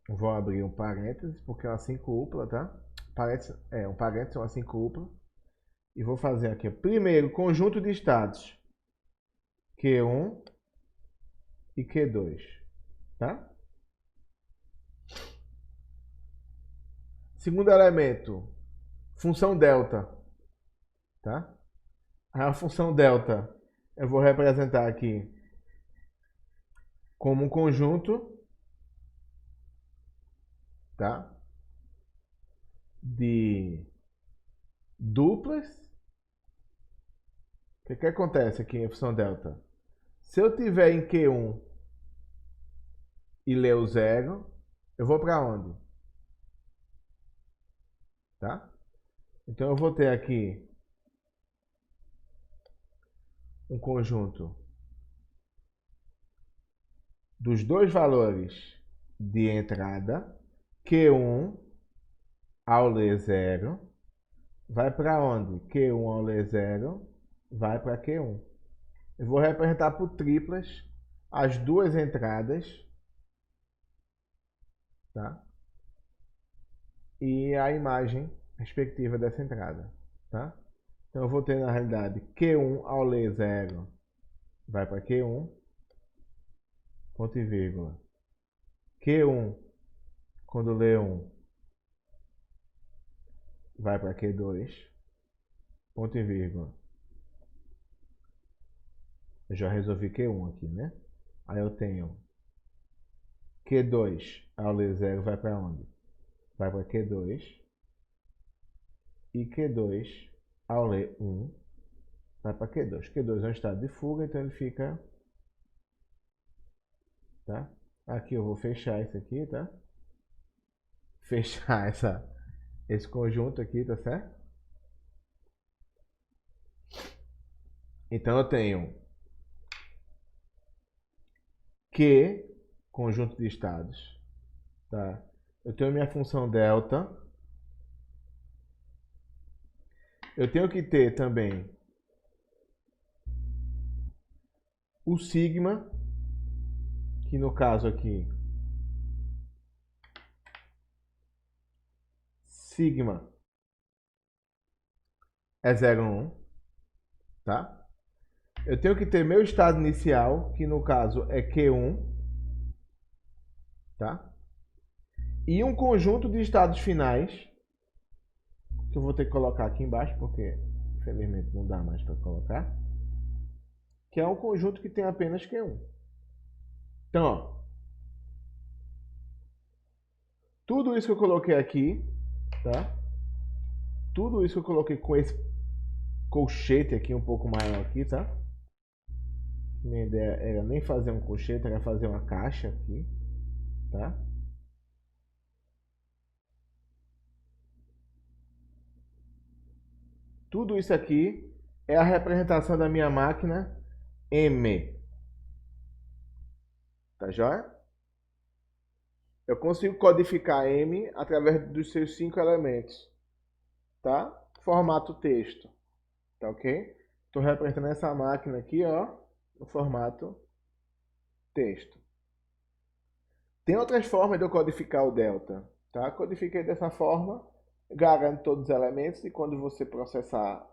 Vou abrir um parênteses, porque é uma sincupla, tá? Um parênteses, uma sincupla. E vou fazer aqui, ó. Primeiro, conjunto de estados. Q1 e Q2, tá? Segundo elemento, função delta, tá? A função delta eu vou representar aqui como um conjunto, tá? De duplas. O que acontece aqui em função delta? Se eu tiver em Q1 e ler o zero, eu vou para onde? Tá? Então eu vou ter aqui um conjunto dos dois valores de entrada, Q1 ao ler 0, vai para onde? Q1 ao ler 0, vai para Q1. Eu vou representar por triplas as duas entradas, tá? E a imagem respectiva dessa entrada, tá? Então eu vou ter na realidade Q1 ao ler 0 vai para Q1, ponto e vírgula. Q1 quando lê 1 vai para Q2, ponto e vírgula. Eu já resolvi Q1 aqui, né? Aí eu tenho Q2 ao ler 0 vai para onde? Vai para Q2. E Q2 ao ler 1 vai para Q2. Q2 é um estado de fuga, então ele fica... Tá? Aqui eu vou fechar isso aqui, tá? Fechar esse conjunto aqui, tá certo? Então eu tenho Q, conjunto de estados, tá? Eu tenho minha função delta. Eu tenho que ter também o sigma, que no caso aqui, sigma é 0,1, tá? Eu tenho que ter meu estado inicial, que no caso é Q1, tá? E um conjunto de estados finais, que eu vou ter que colocar aqui embaixo, porque infelizmente não dá mais para colocar, que é um conjunto que tem apenas Q1. Então, ó, tudo isso que eu coloquei aqui, tá? Tudo isso que eu coloquei com esse colchete aqui um pouco maior aqui, tá? Minha ideia era nem fazer um colchete, era fazer uma caixa aqui, tá? Tudo isso aqui é a representação da minha máquina M. Tá joia? Eu consigo codificar M através dos seus 5 elementos, tá? Formato texto, tá ok? Estou representando essa máquina aqui, ó, no formato texto. Tem outras formas de eu codificar o delta, tá? Codifiquei dessa forma, garanto todos os elementos e quando você processar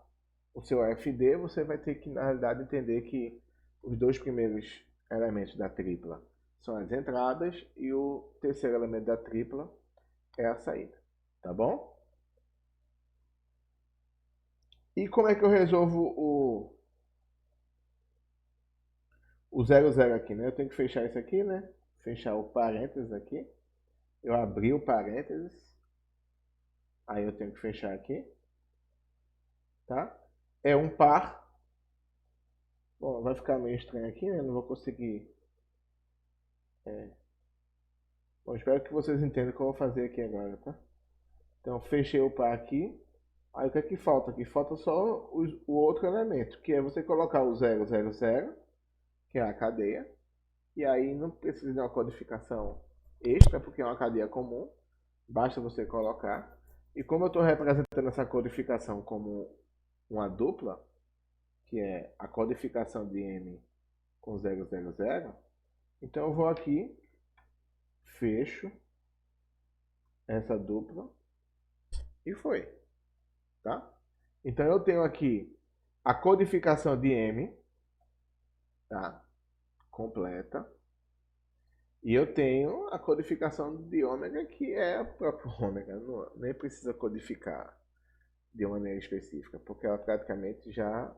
o seu FD, você vai ter que, na realidade, entender que os dois primeiros elementos da tripla são as entradas e o terceiro elemento da tripla é a saída, tá bom? E como é que eu resolvo o 00 aqui, né? Eu tenho que fechar isso aqui, né? Fechar o parênteses aqui. Eu abri o parênteses. Aí eu tenho que fechar aqui. Tá? É um par. Bom, vai ficar meio estranho aqui, né? Não vou conseguir. Bom, espero que vocês entendam o que eu vou fazer aqui agora, tá? Então, fechei o par aqui. Aí o que é que falta aqui? Falta só o outro elemento, que é você colocar o 000, que é a cadeia, e aí não precisa de uma codificação extra, porque é uma cadeia comum, basta você colocar. E como eu estou representando essa codificação como uma dupla, que é a codificação de M com 000, então eu vou aqui, fecho essa dupla e foi, tá? Então eu tenho aqui a codificação de M, tá? Completa. E eu tenho a codificação de ômega, que é o próprio ômega. Não, nem precisa codificar de uma maneira específica, porque ela praticamente já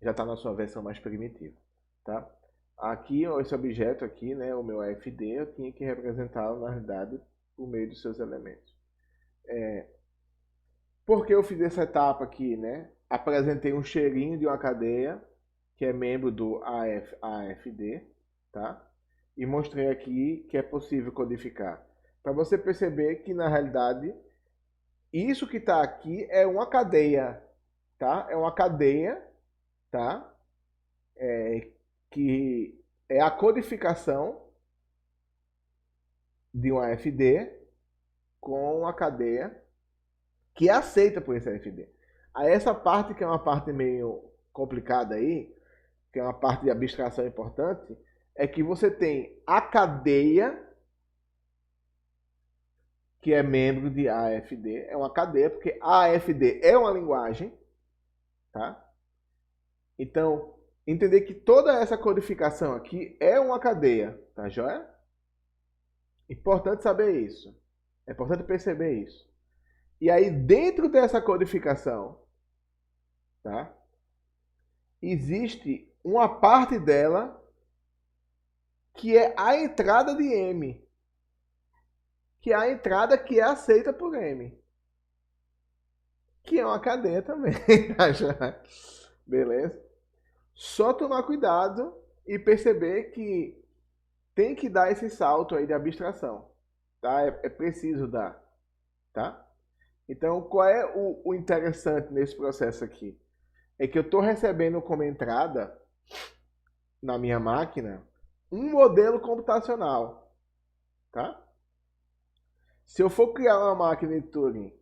está na sua versão mais primitiva, tá? Aqui, esse objeto aqui, né, o meu AFD, eu tinha que representá-lo, na realidade, por meio dos seus elementos. Por que eu fiz essa etapa aqui, né? Apresentei um cheirinho de uma cadeia, que é membro do AFD, tá? E mostrei aqui que é possível codificar. Para você perceber que, na realidade, isso que está aqui é uma cadeia, tá? É uma cadeia, tá? Que é a codificação de um AFD com uma cadeia que é aceita por esse AFD. Aí essa parte que é uma parte meio complicada aí, que é uma parte de abstração importante, é que você tem a cadeia que é membro de AFD, é uma cadeia, porque AFD é uma linguagem, tá? Então, entender que toda essa codificação aqui é uma cadeia, tá joia? Importante saber isso. É importante perceber isso. E aí, dentro dessa codificação, tá? Existe uma parte dela que é a entrada de M, que é a entrada que é aceita por M, que é uma cadeia também, tá joia? Beleza? Só tomar cuidado e perceber que tem que dar esse salto aí de abstração, tá? É preciso dar, tá? Então, qual é o interessante nesse processo aqui? É que eu estou recebendo como entrada na minha máquina um modelo computacional, tá? Se eu for criar uma máquina de Turing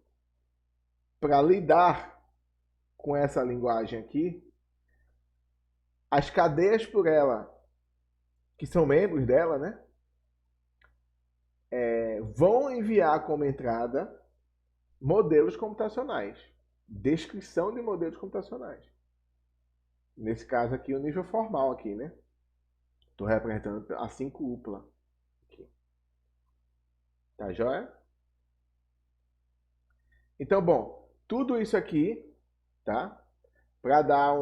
para lidar com essa linguagem aqui, as cadeias por ela, que são membros dela, né? Vão enviar como entrada modelos computacionais. Descrição de modelos computacionais. Nesse caso aqui, o nível formal aqui, né? Estou representando a 5 UPLA. Aqui. Tá joia? Então, bom, tudo isso aqui, tá? Para dar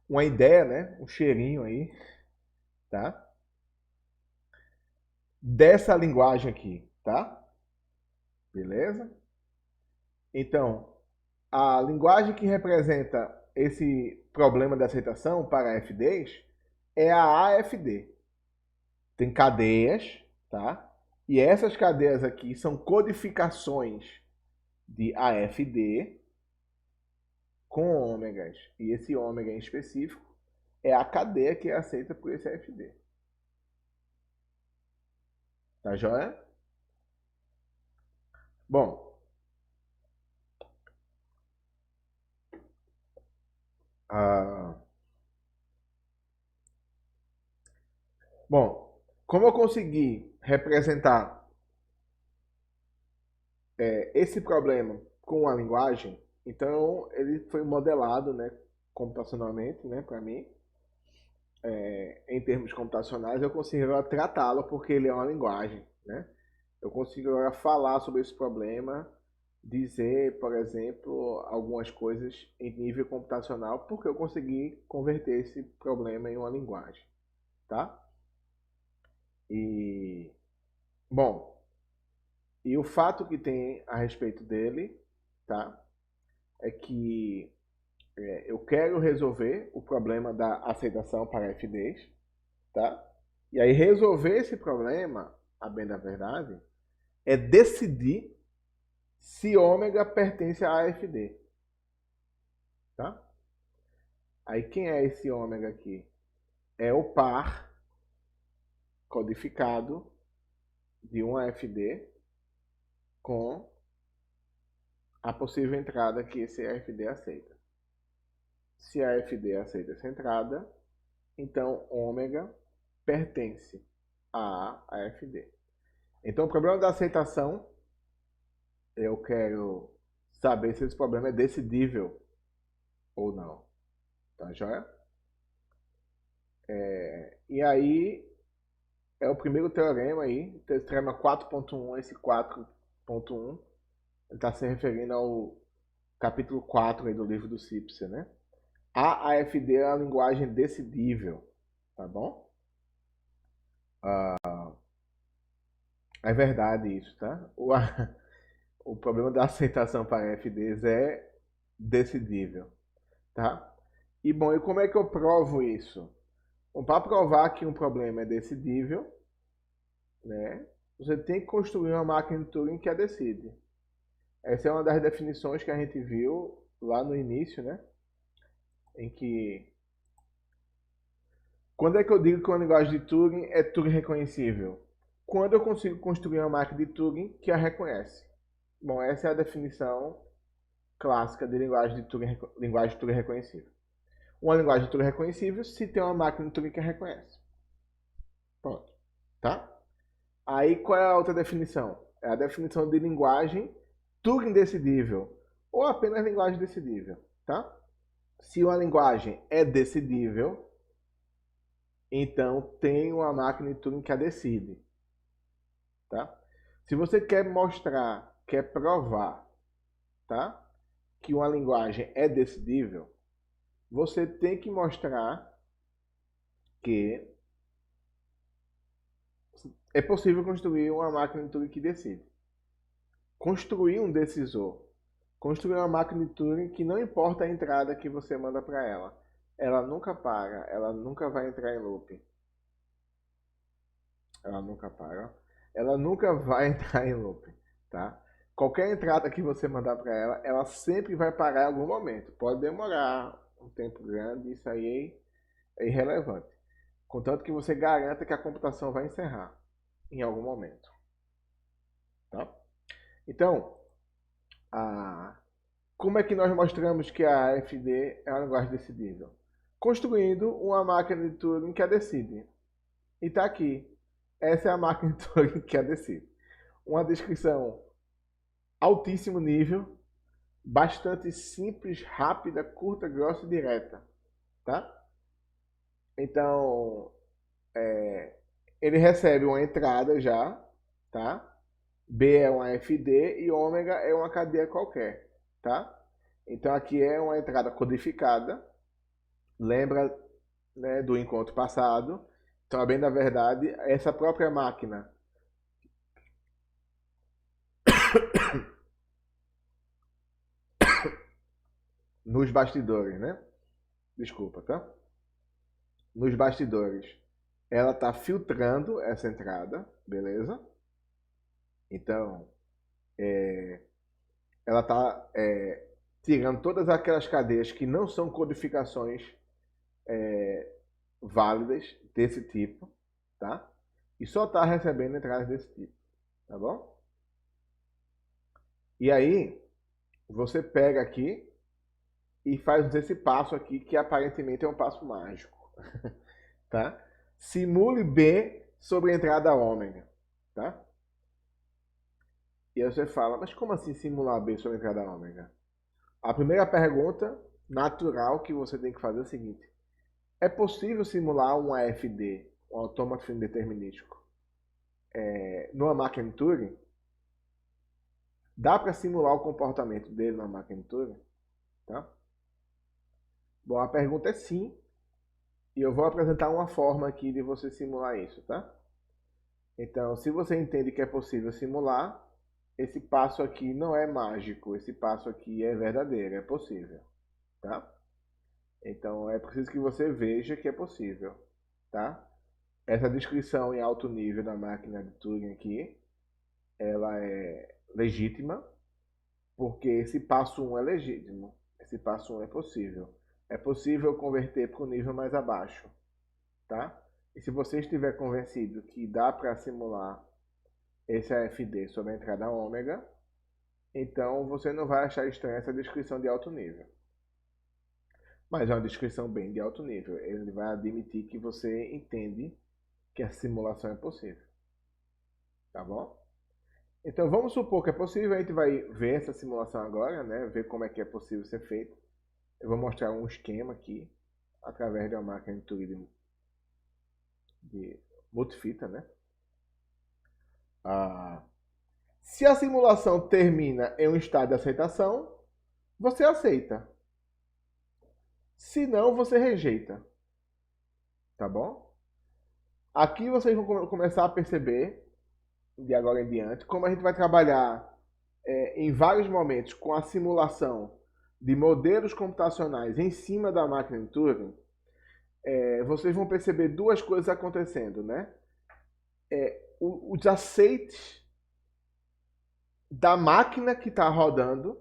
uma ideia, né? Um cheirinho aí, tá? Dessa linguagem aqui, tá? Beleza? Então, a linguagem que representa esse problema de aceitação para AFDs é a AFD. Tem cadeias, tá? E essas cadeias aqui são codificações de AFD com ômegas. E esse ômega em específico é a cadeia que é aceita por esse AFD. Tá joia? Bom, como eu consegui representar esse problema com a linguagem, então ele foi modelado, né, computacionalmente, né, para mim, em termos computacionais, eu consigo agora tratá-lo porque ele é uma linguagem, né? Eu consigo agora falar sobre esse problema, dizer, por exemplo, algumas coisas em nível computacional, porque eu consegui converter esse problema em uma linguagem, tá? E, bom, e o fato que tem a respeito dele, tá? É que eu quero resolver o problema da aceitação para FDs, tá? E aí resolver esse problema, a bem da verdade, é decidir se ômega pertence a AFD, tá? Aí quem é esse ômega aqui? É o par codificado de um AFD com a possível entrada que esse AFD aceita. Se a AFD aceita essa entrada, então ômega pertence a AFD. Então o problema da aceitação, eu quero saber se esse problema é decidível ou não. Tá joia? E aí é o primeiro teorema aí, teorema 4.1, esse 4.1, ele está se referindo ao capítulo 4 aí do livro do Sipser, né? A AFD é a linguagem decidível, tá bom? É verdade isso, tá? O problema da aceitação para AFDs é decidível, tá? E bom, e como é que eu provo isso? Bom, para provar que um problema é decidível, né, você tem que construir uma máquina de Turing que a decide. Essa é uma das definições que a gente viu lá no início, né? Em que quando é que eu digo que uma linguagem de Turing é Turing reconhecível? Quando eu consigo construir uma máquina de Turing que a reconhece. Bom, essa é a definição clássica de linguagem de Turing reconhecível. Uma linguagem de Turing reconhecível se tem uma máquina de Turing que a reconhece. Pronto. Tá? Aí qual é a outra definição? É a definição de linguagem Turing decidível ou apenas linguagem decidível, tá? Se uma linguagem é decidível, então tem uma máquina de Turing que a decide, tá? Se você quer mostrar, quer provar, tá? Que uma linguagem é decidível, você tem que mostrar que é possível construir uma máquina de Turing que decide. Construir um decisor. Construir uma máquina de Turing que não importa a entrada que você manda para ela. Ela nunca para, ela nunca vai entrar em loop. Ela nunca para. Ela nunca vai entrar em loop, tá? Qualquer entrada que você mandar para ela, ela sempre vai parar em algum momento. Pode demorar um tempo grande, isso aí é irrelevante. Contanto que você garanta que a computação vai encerrar em algum momento, tá? Então, a... como é que nós mostramos que a AFD é uma linguagem decidível? Construindo uma máquina de Turing que a decide. E está aqui. Essa é a máquina de Turing que a decide. Uma descrição altíssimo nível, bastante simples, rápida, curta, grossa e direta, tá? Então, ele recebe uma entrada já, tá? B é uma FD e ômega é uma cadeia qualquer, tá? Então aqui é uma entrada codificada, lembra, né, do encontro passado. Então, bem na verdade, essa própria máquina nos bastidores, né? Desculpa, tá? Nos bastidores, ela está filtrando essa entrada, beleza? Então, ela está tirando todas aquelas cadeias que não são codificações válidas desse tipo, tá? E só está recebendo entradas desse tipo, tá bom? E aí, você pega aqui e faz esse passo aqui, que aparentemente é um passo mágico, tá? Simule B sobre a entrada ômega, tá? E aí você fala, mas como assim simular B sobre a entrada ômega? A primeira pergunta natural que você tem que fazer é a seguinte: é possível simular um AFD, um autômato fino determinístico, numa máquina de Turing? Dá para simular o comportamento dele numa máquina de Turing? Tá? Bom, a pergunta é sim, e eu vou apresentar uma forma aqui de você simular isso, tá? Então, se você entende que é possível simular, esse passo aqui não é mágico, esse passo aqui é verdadeiro, é possível, tá? Então, é preciso que você veja que é possível, tá? Essa descrição em alto nível da máquina de Turing aqui ela é legítima, porque esse passo 1 é legítimo. Esse passo 1 é possível. É possível converter para o nível mais abaixo, tá? E se você estiver convencido que dá para simular esse AFD sobre a entrada ômega, então você não vai achar estranha essa descrição de alto nível. Mas é uma descrição bem de alto nível. Ele vai admitir que você entende que a simulação é possível. Tá bom? Então vamos supor que é possível, a gente vai ver essa simulação agora, né? Ver como é que é possível ser feito. Eu vou mostrar um esquema aqui, através de uma máquina de Turing de multifita, né? Se a simulação termina em um estado de aceitação, você aceita. Se não, você rejeita. Tá bom? Aqui vocês vão começar a perceber, de agora em diante, como a gente vai trabalhar em vários momentos com a simulação de modelos computacionais em cima da máquina de Turing. Vocês vão perceber duas coisas acontecendo, né? Os aceites da máquina que está rodando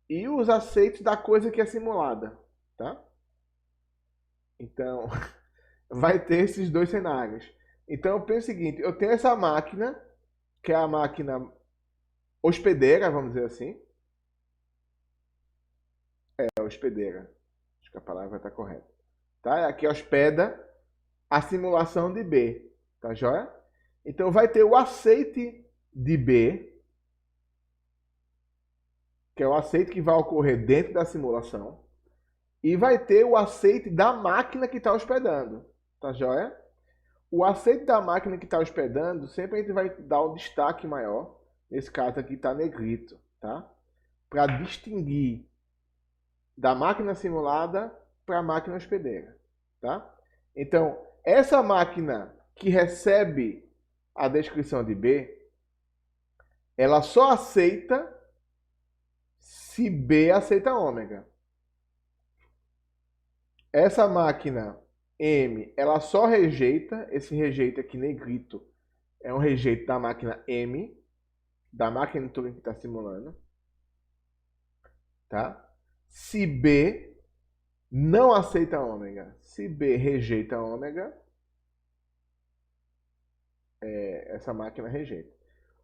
e os aceites da coisa que é simulada, tá? Então, vai ter esses dois cenários. Então, eu penso o seguinte, eu tenho essa máquina, que é a máquina hospedeira, vamos dizer assim. Hospedeira. Acho que a palavra está correta. Tá? Aqui hospeda a simulação de B. Tá joia? Então, vai ter o aceite de B, que é o aceite que vai ocorrer dentro da simulação. E vai ter o aceite da máquina que está hospedando. Tá joia? O aceite da máquina que está hospedando, sempre a gente vai dar um destaque maior. Nesse caso aqui está negrito, tá? Para distinguir da máquina simulada para a máquina hospedeira, tá? Então, essa máquina que recebe a descrição de B, ela só aceita se B aceita ômega. Essa máquina M, ela só rejeita, esse rejeito aqui negrito, é um rejeito da máquina M, da máquina de Turing que está simulando, tá? Se B não aceita ômega, se B rejeita ômega, essa máquina rejeita.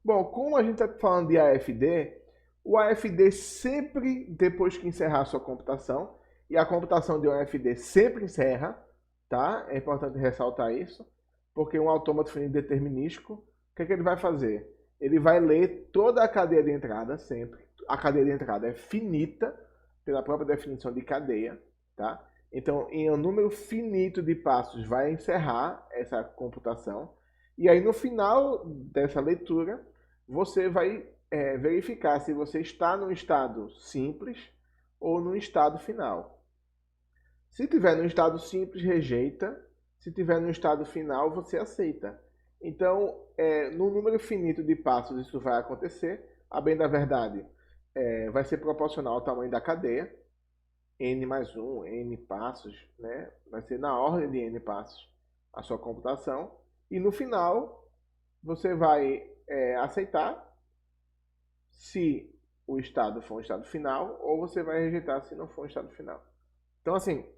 Bom, como a gente está falando de AFD, o AFD sempre, depois que encerrar a sua computação, e a computação de um AFD sempre encerra, tá? É importante ressaltar isso, porque um autômato finito determinístico, o que é que ele vai fazer? Ele vai ler toda a cadeia de entrada sempre. A cadeia de entrada é finita, pela própria definição de cadeia, tá? Então, em um número finito de passos, vai encerrar essa computação. E aí, no final dessa leitura, você vai verificar se você está no estado simples ou no estado final. Se tiver no estado simples, rejeita. Se tiver no estado final, você aceita. Então, no número finito de passos, isso vai acontecer. A bem da verdade, vai ser proporcional ao tamanho da cadeia. N mais 1, N passos, né? Vai ser na ordem de N passos a sua computação. E no final, você vai aceitar se o estado for um estado final, ou você vai rejeitar se não for um estado final. Então, assim,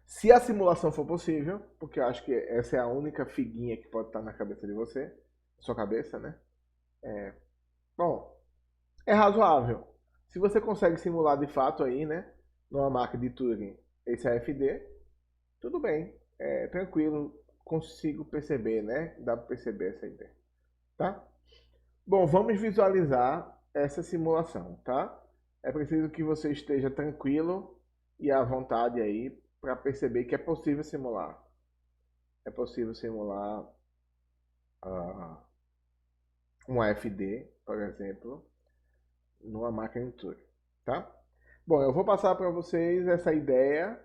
se a simulação for possível, porque eu acho que essa é a única figuinha que pode estar na cabeça de você, sua cabeça, né? Bom, é razoável. Se você consegue simular de fato aí, né, numa máquina de Turing, esse AFD, tudo bem, tranquilo, consigo perceber, né? Dá para perceber essa ideia, tá? Bom, vamos visualizar essa simulação, tá? É preciso que você esteja tranquilo e à vontade aí para perceber que é possível simular. É possível simular um AFD, por exemplo, numa máquina de Turing, tá? Bom, eu vou passar para vocês essa ideia,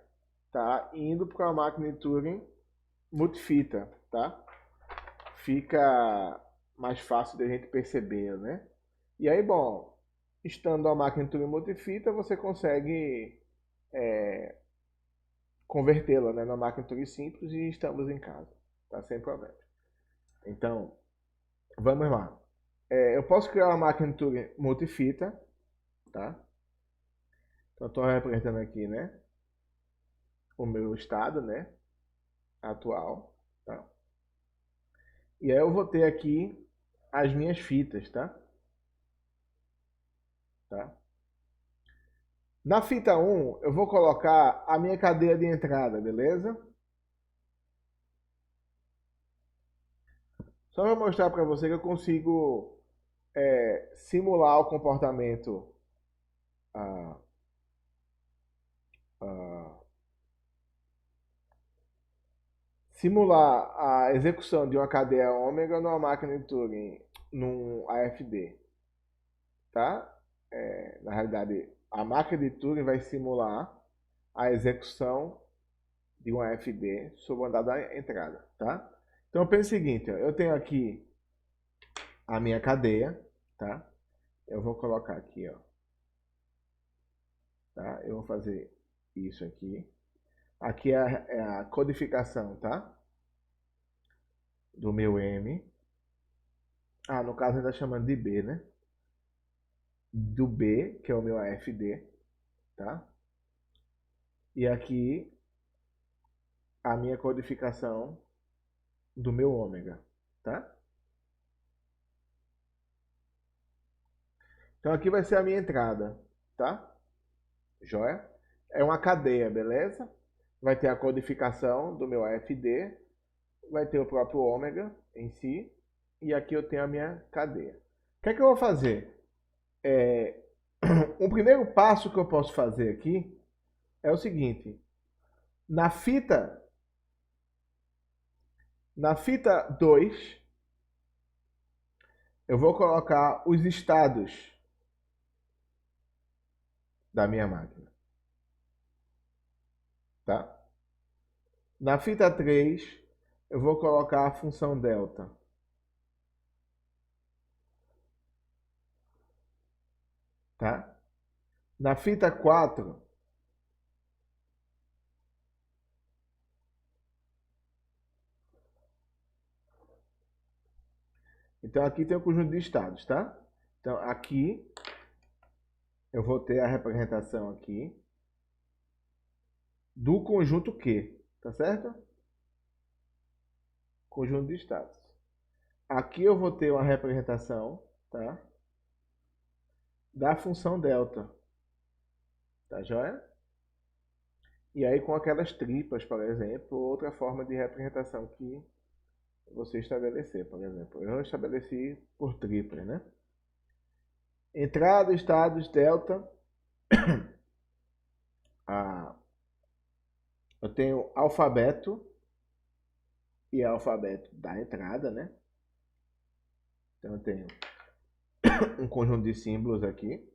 tá? Indo para uma máquina de Turing multifita, tá? Fica mais fácil de a gente perceber, né? E aí, bom, estando a máquina de Turing multifita, você consegue convertê-la, né, na máquina de Turing simples e estamos em casa, tá? Sem problema. Então, vamos lá. Eu posso criar uma máquina de Turing multifita, tá? Então, estou representando aqui, né? O meu estado, né? Atual, tá? E aí eu vou ter aqui as minhas fitas, tá? Tá? Na fita 1, eu vou colocar a minha cadeia de entrada, beleza? Só para mostrar para você que eu consigo simular o comportamento, ah, ah, simular a execução de uma cadeia ômega numa máquina de Turing, num AFD, tá? Na realidade, a máquina de Turing vai simular a execução de um AFD sob o andar da entrada, tá? Então eu penso o seguinte, ó, eu tenho aqui a minha cadeia, tá? Eu vou colocar aqui, ó, tá? Eu vou fazer isso aqui. Aqui é a codificação, tá? Do meu M. No caso ele está chamando de B, né? Do B, que é o meu AFD, tá? E aqui a minha codificação do meu ômega, tá? Então aqui vai ser a minha entrada, tá? Joia? É uma cadeia, beleza? Vai ter a codificação do meu AFD, vai ter o próprio ômega em si, e aqui eu tenho a minha cadeia. O que é que eu vou fazer? O primeiro passo que eu posso fazer aqui é o seguinte: na fita 2, eu vou colocar os estados da minha máquina, tá? Na fita 3, eu vou colocar a função delta. Tá? Na fita 4, então aqui tem o conjunto de estados, tá? Então aqui eu vou ter a representação aqui do conjunto Q, tá certo? Conjunto de estados. Aqui eu vou ter uma representação, tá? Da função delta, tá joia? E aí com aquelas tripas, por exemplo, outra forma de representação que você estabelecer, por exemplo. Eu estabeleci por triplas, né? Entrada, estados, delta. Eu tenho alfabeto e alfabeto da entrada, né? Então eu tenho um conjunto de símbolos aqui.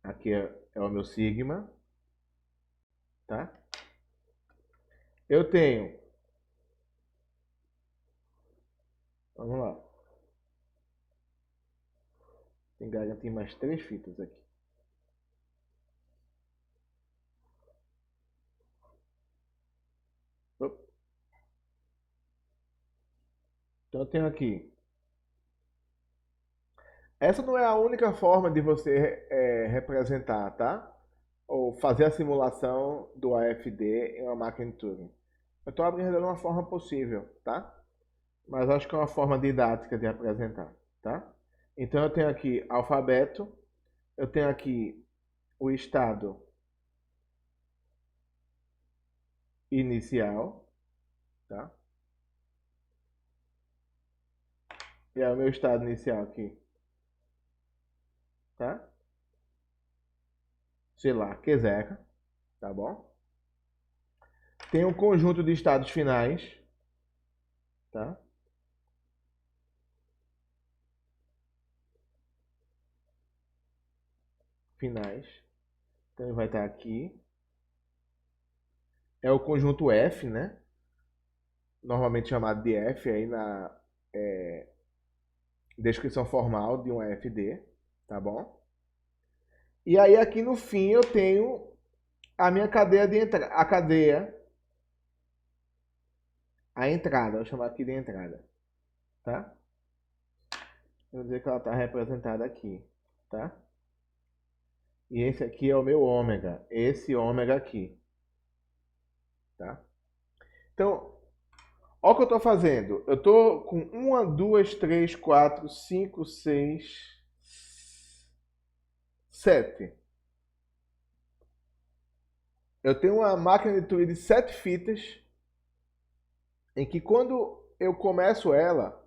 Aqui é o meu sigma, tá? Eu tenho, vamos lá. Tem garantir mais 3 fitas aqui. Então eu tenho aqui. Essa não é a única forma de você representar, tá? Ou fazer a simulação do AFD em uma máquina de Turing. Eu estou apresentando uma forma possível, tá? Mas acho que é uma forma didática de apresentar, tá? Então eu tenho aqui alfabeto, eu tenho aqui o estado inicial, tá? E é o meu estado inicial aqui, tá? Sei lá, Q0, tá bom? Tem um conjunto de estados finais, tá? Finais. Então ele vai estar aqui. É o conjunto F, né? Normalmente chamado de F aí na descrição formal de um AFD, tá bom? E aí aqui no fim eu tenho a minha cadeia de entrada, a cadeia a entrada, vou chamar aqui de entrada, tá? Vou dizer que ela está representada aqui, tá? E esse aqui é o meu ômega, esse ômega aqui, tá? Então, olha o que eu estou fazendo. Eu estou com 1, 2, 3, 4, 5, 6, 7. Eu tenho uma máquina de Turing de 7 fitas, em que quando eu começo ela,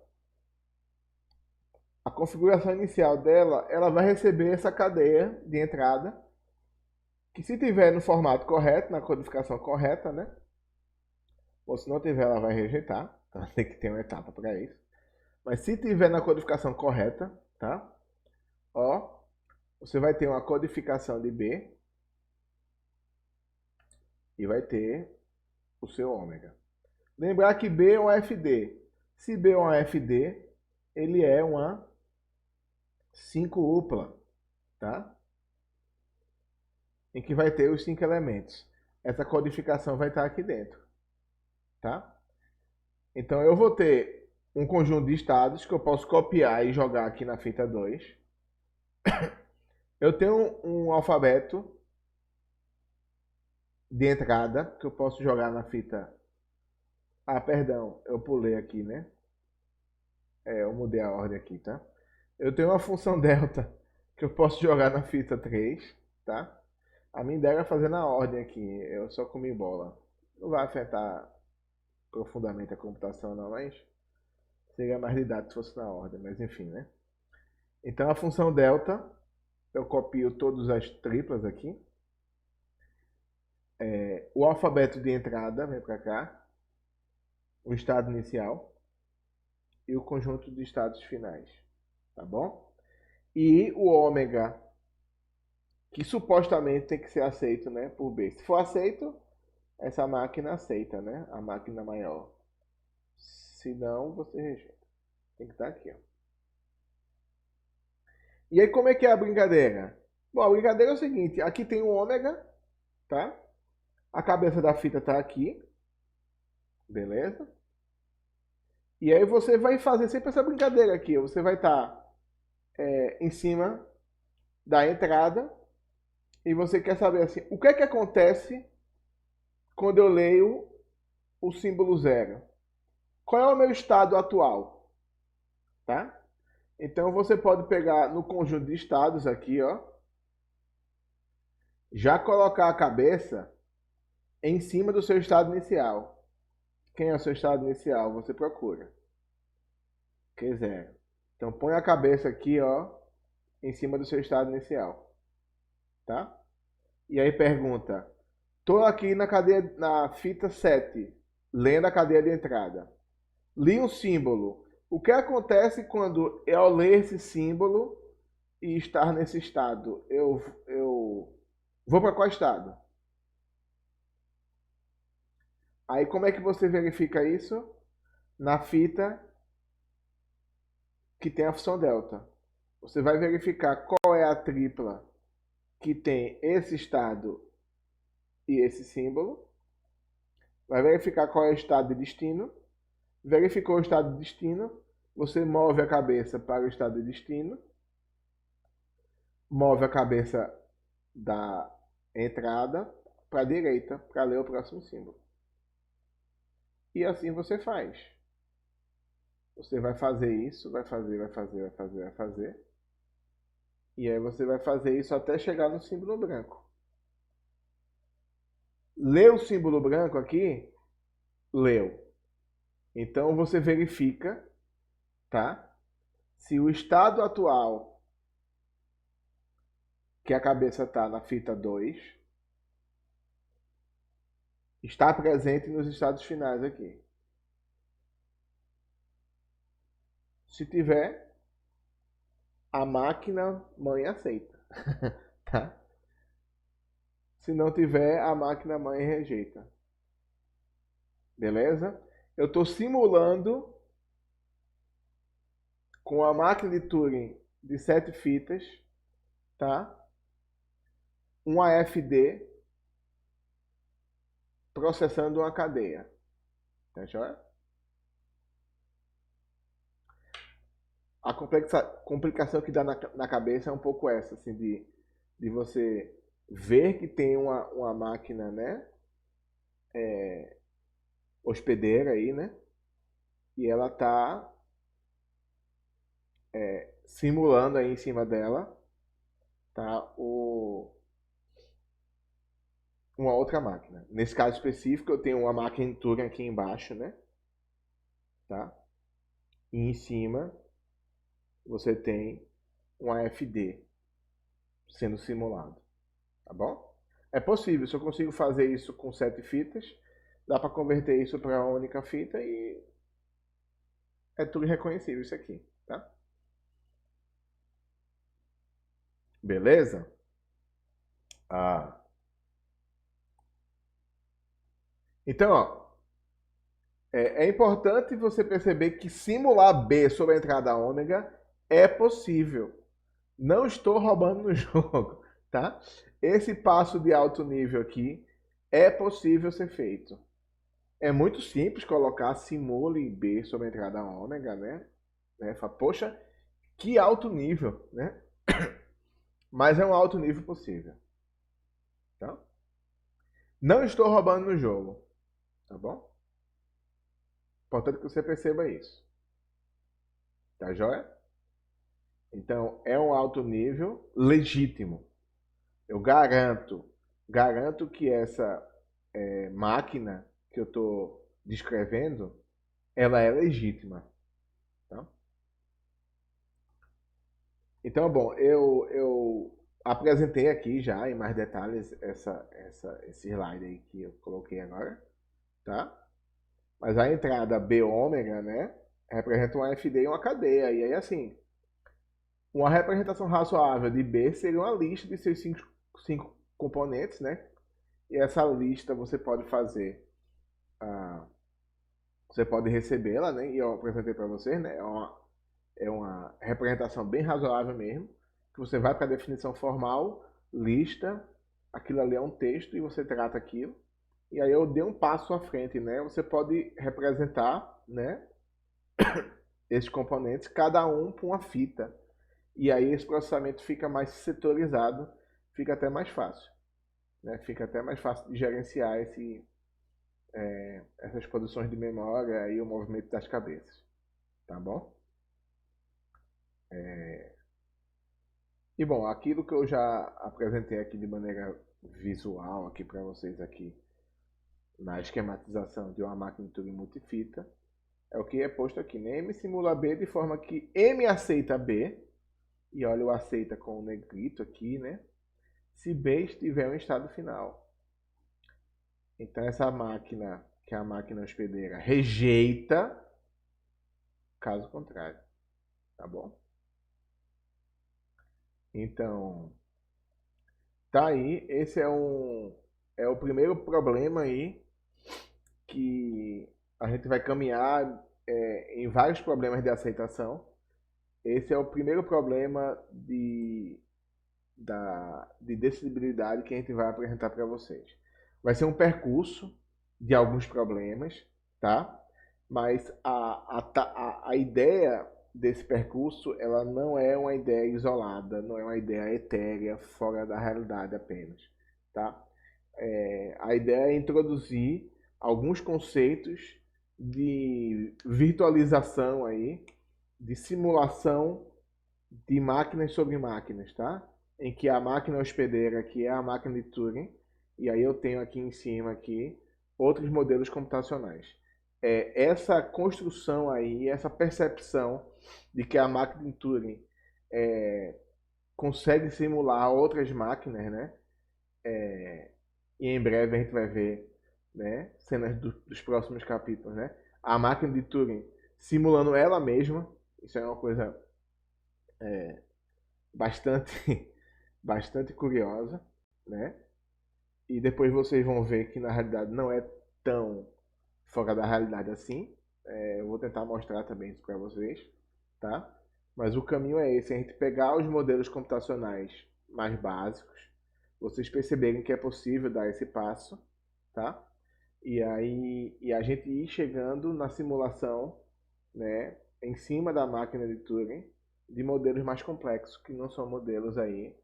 a configuração inicial dela, ela vai receber essa cadeia de entrada, que se tiver no formato correto, na codificação correta, né? Ou se não tiver, ela vai rejeitar. Então tem que ter uma etapa para isso. Mas se tiver na codificação correta, tá? Ó, você vai ter uma codificação de B e vai ter o seu ômega. Lembrar que B é um FD. Se B é um FD, ele é uma 5 upla, tá? Em que vai ter os 5 elementos. Essa codificação vai estar aqui dentro, tá? Então eu vou ter um conjunto de estados que eu posso copiar e jogar aqui na fita 2. Eu tenho um alfabeto de entrada que eu posso jogar na fita. Ah, perdão, eu pulei aqui, né? Eu mudei a ordem aqui, tá? Eu tenho uma função delta que eu posso jogar na fita 3, tá? A minha ideia é fazer na ordem aqui, eu só comi bola. Não vai afetar profundamente a computação não, mas seria mais didático se fosse na ordem, mas enfim, né? Então a função delta, eu copio todas as triplas aqui. O alfabeto de entrada vem para cá, o estado inicial e o conjunto de estados finais, tá bom? E o ômega, que supostamente tem que ser aceito, né, por B. Se for aceito, essa máquina aceita, né, a máquina maior. Se não, você rejeita. Tem que estar aqui, ó. E aí como é que é a brincadeira? Bom, a brincadeira é o seguinte, aqui tem o ômega, tá? A cabeça da fita tá aqui, beleza? E aí você vai fazer sempre essa brincadeira aqui. Você vai estar em cima da entrada e você quer saber assim, o que é que acontece quando eu leio o símbolo 0? Qual é o meu estado atual? Tá? Então você pode pegar no conjunto de estados aqui, ó, já colocar a cabeça em cima do seu estado inicial. Quem é o seu estado inicial? Você procura. Q0. Então põe a cabeça aqui, ó, em cima do seu estado inicial, tá? E aí pergunta: tô aqui na cadeia, na fita 7, lendo a cadeia de entrada. Li um símbolo. O que acontece quando eu ler esse símbolo e estar nesse estado? Eu vou para qual estado? Aí como é que você verifica isso? Na fita que tem a função delta. Você vai verificar qual é a tripla que tem esse estado e esse símbolo. Vai verificar qual é o estado de destino. Verificou o estado de destino, você move a cabeça para o estado de destino, move a cabeça da entrada para a direita para ler o próximo símbolo. E assim você faz. Você vai fazer isso, vai fazer. E aí você vai fazer isso até chegar no símbolo branco. Leu o símbolo branco aqui? Leu. Então você verifica, tá? Se o estado atual, que a cabeça está na fita 2, está presente nos estados finais aqui. Se tiver, a máquina mãe aceita, tá? Se não tiver, a máquina mãe rejeita. Beleza? Eu estou simulando com a máquina de Turing de 7 fitas, tá? Um AFD processando uma cadeia. Tá joia? a complicação que dá na cabeça é um pouco essa, assim, de você ver que tem uma máquina, né, hospedeira aí, né, e ela tá simulando aí em cima dela, tá, uma outra máquina. Nesse caso específico, eu tenho uma máquina Turing aqui embaixo, né, tá, e em cima você tem um AFD sendo simulado, tá bom? É possível, se eu consigo fazer isso com 7 fitas, dá para converter isso para uma única fita e é tudo reconhecível isso aqui, tá? Beleza? Ah. Então, ó, é importante você perceber que simular B sobre a entrada ômega é possível. Não estou roubando no jogo, tá? Esse passo de alto nível aqui é possível ser feito. É muito simples colocar simule B sobre a entrada ômega, né? Fala, poxa, que alto nível, né? Mas é um alto nível possível, tá? Não estou roubando no jogo, tá bom? Importante que você perceba isso, tá joia? Então, é um alto nível legítimo. Eu garanto que essa máquina que eu estou descrevendo, ela é legítima, tá? Então, bom, eu apresentei aqui já em mais detalhes esse slide aí que eu coloquei agora, tá? Mas a entrada B ômega, né, representa um FD e uma cadeia. E aí, assim, uma representação razoável de B seria uma lista de seus cinco componentes, né? E essa lista você pode fazer, você pode recebê-la, né? E eu apresentei para vocês, né? É uma representação bem razoável mesmo. Que você vai para a definição formal, lista, aquilo ali é um texto e você trata aquilo. E aí eu dei um passo à frente, né? Você pode representar, né, esses componentes, cada um por uma fita. E aí esse processamento fica mais setorizado, fica até mais fácil. Né? Fica até mais fácil de gerenciar essas posições de memória e o movimento das cabeças. Tá bom? E bom, aquilo que eu já apresentei aqui de maneira visual aqui para vocês aqui na esquematização de uma máquina de Turing multifita é o que é posto aqui, né? M simula B de forma que M aceita B, e olha o aceita com o negrito aqui, né? Se B estiver em estado final. Então essa máquina, que é a máquina hospedeira, rejeita caso contrário, tá bom? Então, tá aí, esse é o primeiro problema aí que a gente vai caminhar em vários problemas de aceitação. Esse é o primeiro problema de decidibilidade que a gente vai apresentar para vocês. Vai ser um percurso de alguns problemas, tá? Mas a ideia desse percurso, ela não é uma ideia isolada, não é uma ideia etérea, fora da realidade apenas, tá? A ideia é introduzir alguns conceitos de virtualização aí, de simulação de máquinas sobre máquinas, tá? Em que a máquina hospedeira aqui é a máquina de Turing, e aí eu tenho aqui em cima aqui outros modelos computacionais. Essa construção aí, essa percepção de que a máquina de Turing consegue simular outras máquinas, né? E em breve a gente vai ver, né, cenas dos próximos capítulos, né? A máquina de Turing simulando ela mesma, isso é uma coisa bastante bastante curiosa, né? E depois vocês vão ver que na realidade não é tão fora da realidade assim. Eu vou tentar mostrar também isso para vocês, tá? Mas o caminho é esse, a gente pegar os modelos computacionais mais básicos, vocês perceberem que é possível dar esse passo, tá? E a gente ir chegando na simulação, né, em cima da máquina de Turing, de modelos mais complexos, que não são modelos aí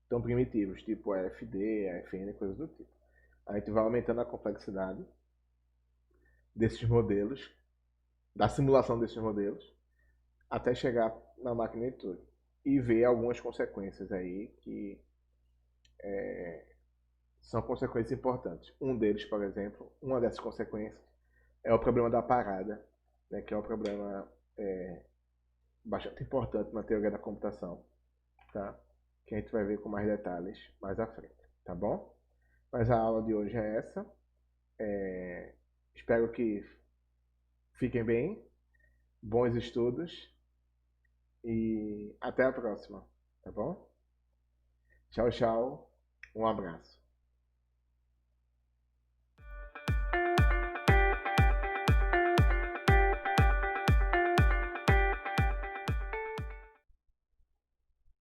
tão primitivos, tipo AFD, AFN, coisas do tipo. A gente vai aumentando a complexidade desses modelos, da simulação desses modelos, até chegar na máquina de tudo. E ver algumas consequências aí que são consequências importantes. Um deles, por exemplo, uma dessas consequências é o problema da parada, né, que é um problema bastante importante na teoria da computação, tá? Que a gente vai ver com mais detalhes mais à frente, tá bom? Mas a aula de hoje é essa. Espero que fiquem bem, bons estudos e até a próxima, tá bom? Tchau, tchau, um abraço.